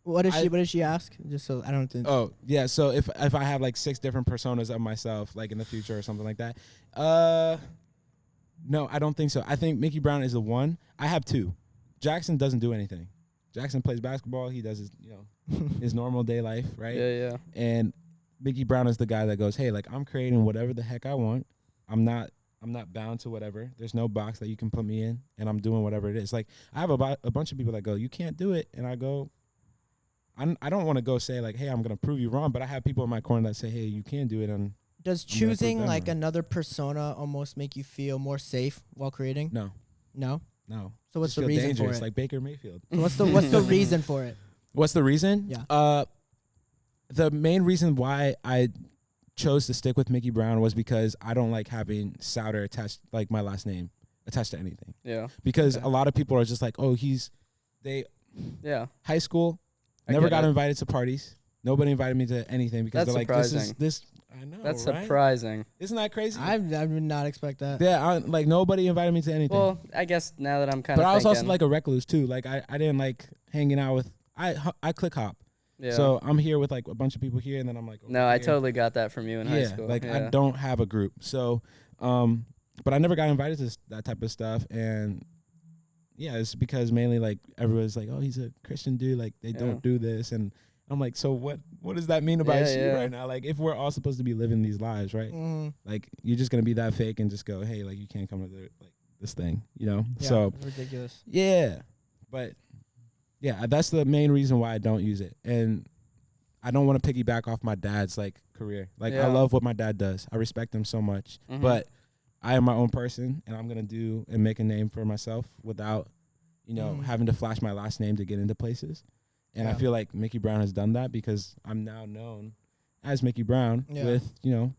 What did I- she? What did she ask? Just so I don't think. Oh yeah. So if I have like 6 different personas of myself, like in the future or something like that, no, I don't think so. I think Mickey Brown is the one. I have 2. Jackson doesn't do anything. Jackson plays basketball. He does his his normal day life, right? Yeah. And Mickey Brown is the guy that goes, hey, like I'm creating whatever the heck I want. I'm not bound to whatever. There's no box that you can put me in, and I'm doing whatever it is. Like I have a bunch of people that go, you can't do it, and I go, I don't want to go say like, hey, I'm gonna prove you wrong, but I have people in my corner that say, hey, you can do it. And Does I'm gonna put choosing them like on. another persona almost make you feel more safe while creating? no, No. Just So what's the feel reason dangerous, for it? like Baker Mayfield. So what's the reason for it? What's the reason? Yeah. The main reason why I chose to stick with Micky Brown was because I don't like having Souter attached, like my last name attached to anything. Yeah. Because Okay. a lot of people are just like, oh, Yeah. high school, I never get got it. invited to parties. Nobody invited me to anything because That's they're like, surprising. this. I know, That's right? surprising. Isn't that crazy? I would not expect that. Yeah, like nobody invited me to anything. Well, I guess now that I'm kind but of I was thinking, also like a recluse too. Like I didn't like hanging out with. I click hop. yeah. So I'm here with like a bunch of people here, and then I'm like, over No, I here. totally got that from you in high school. Like yeah. I don't have a group. So, but I never got invited to that type of stuff, and yeah, it's because mainly like everyone's like, oh, he's a Christian dude. Like they don't do this, and I'm like, so what? What does that mean about you right now? Like if we're all supposed to be living these lives, right? Like you're just gonna be that fake and just go, hey, like you can't come to like this thing, you know? Yeah, So it's ridiculous. yeah, but yeah, that's the main reason why I don't use it, and I don't want to piggyback off my dad's like career. Like I love what my dad does. I respect him so much, but I am my own person, and I'm gonna do and make a name for myself without, you know, having to flash my last name to get into places. And I feel like Micky Brown has done that because I'm now known as Micky Brown with, you know,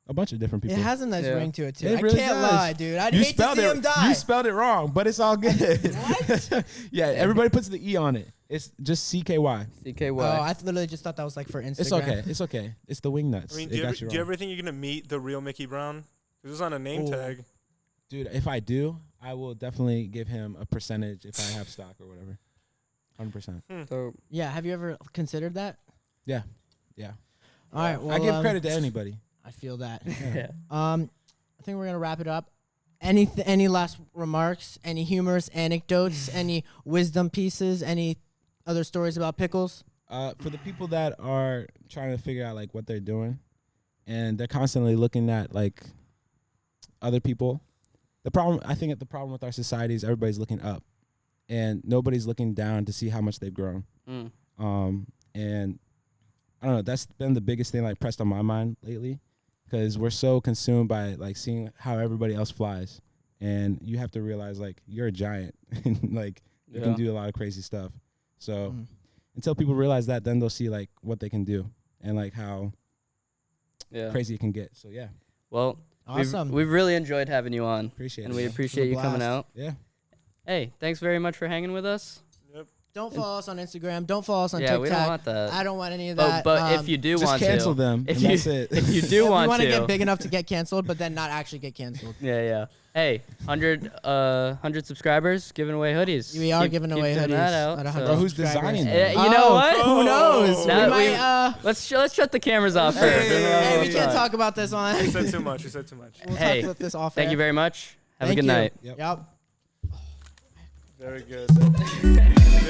a bunch of different people. It has a nice ring to it too. It I really can't does. lie, dude. I'd hate to see him die. You spelled it wrong, but it's all good. What? Yeah, everybody puts the E on it. It's just CKY. CKY. Oh, I literally just thought that was like for Instagram. It's okay. It's okay. It's the wing nuts. I mean, It do you, got ever, you do you wrong. ever think you're gonna meet the real Micky Brown? This is on a name tag. Dude, if I do, I will definitely give him a percentage if I have stock or whatever. 100%. So Yeah, have you ever considered that? Yeah. Yeah. All right. Well, I give credit to anybody. I feel that. yeah. I think we're gonna wrap it up. Any last remarks? Any humorous anecdotes? Any wisdom pieces? Any other stories about pickles? For the people that are trying to figure out like what they're doing, and they're constantly looking at like other people, the problem with our society is everybody's looking up, and nobody's looking down to see how much they've grown. And I don't know. That's been the biggest thing like pressed on my mind lately, because we're so consumed by like seeing how everybody else flies, and you have to realize like you're a giant, and like you can do a lot of crazy stuff. So until people realize that, then they'll see like what they can do and like how crazy it can get. So yeah. Well, awesome. we've really enjoyed having you on. Appreciate and it. we man. appreciate you coming out. Yeah. Hey, thanks very much for hanging with us. Don't follow us on Instagram. Don't follow us on Yeah, TikTok. we don't want that. I don't want any of that. But if you do Just want cancel to, them. If and you that's it. if you do we want want to to get big enough to get canceled, but then not actually get canceled. Yeah. Hey, 100 subscribers, giving away hoodies. We are Keep- giving keep away doing hoodies that out, at so- 100 Bro, who's subscribers. designing them? You know what? Who knows? Now We we- might, Let's shut the cameras off first. hey, we can't talk about this on. You said too much. You said too much. We'll Hey, talk about this off Thank air. you very much. Have Thank a good you. night. Yep. Yep. Very good.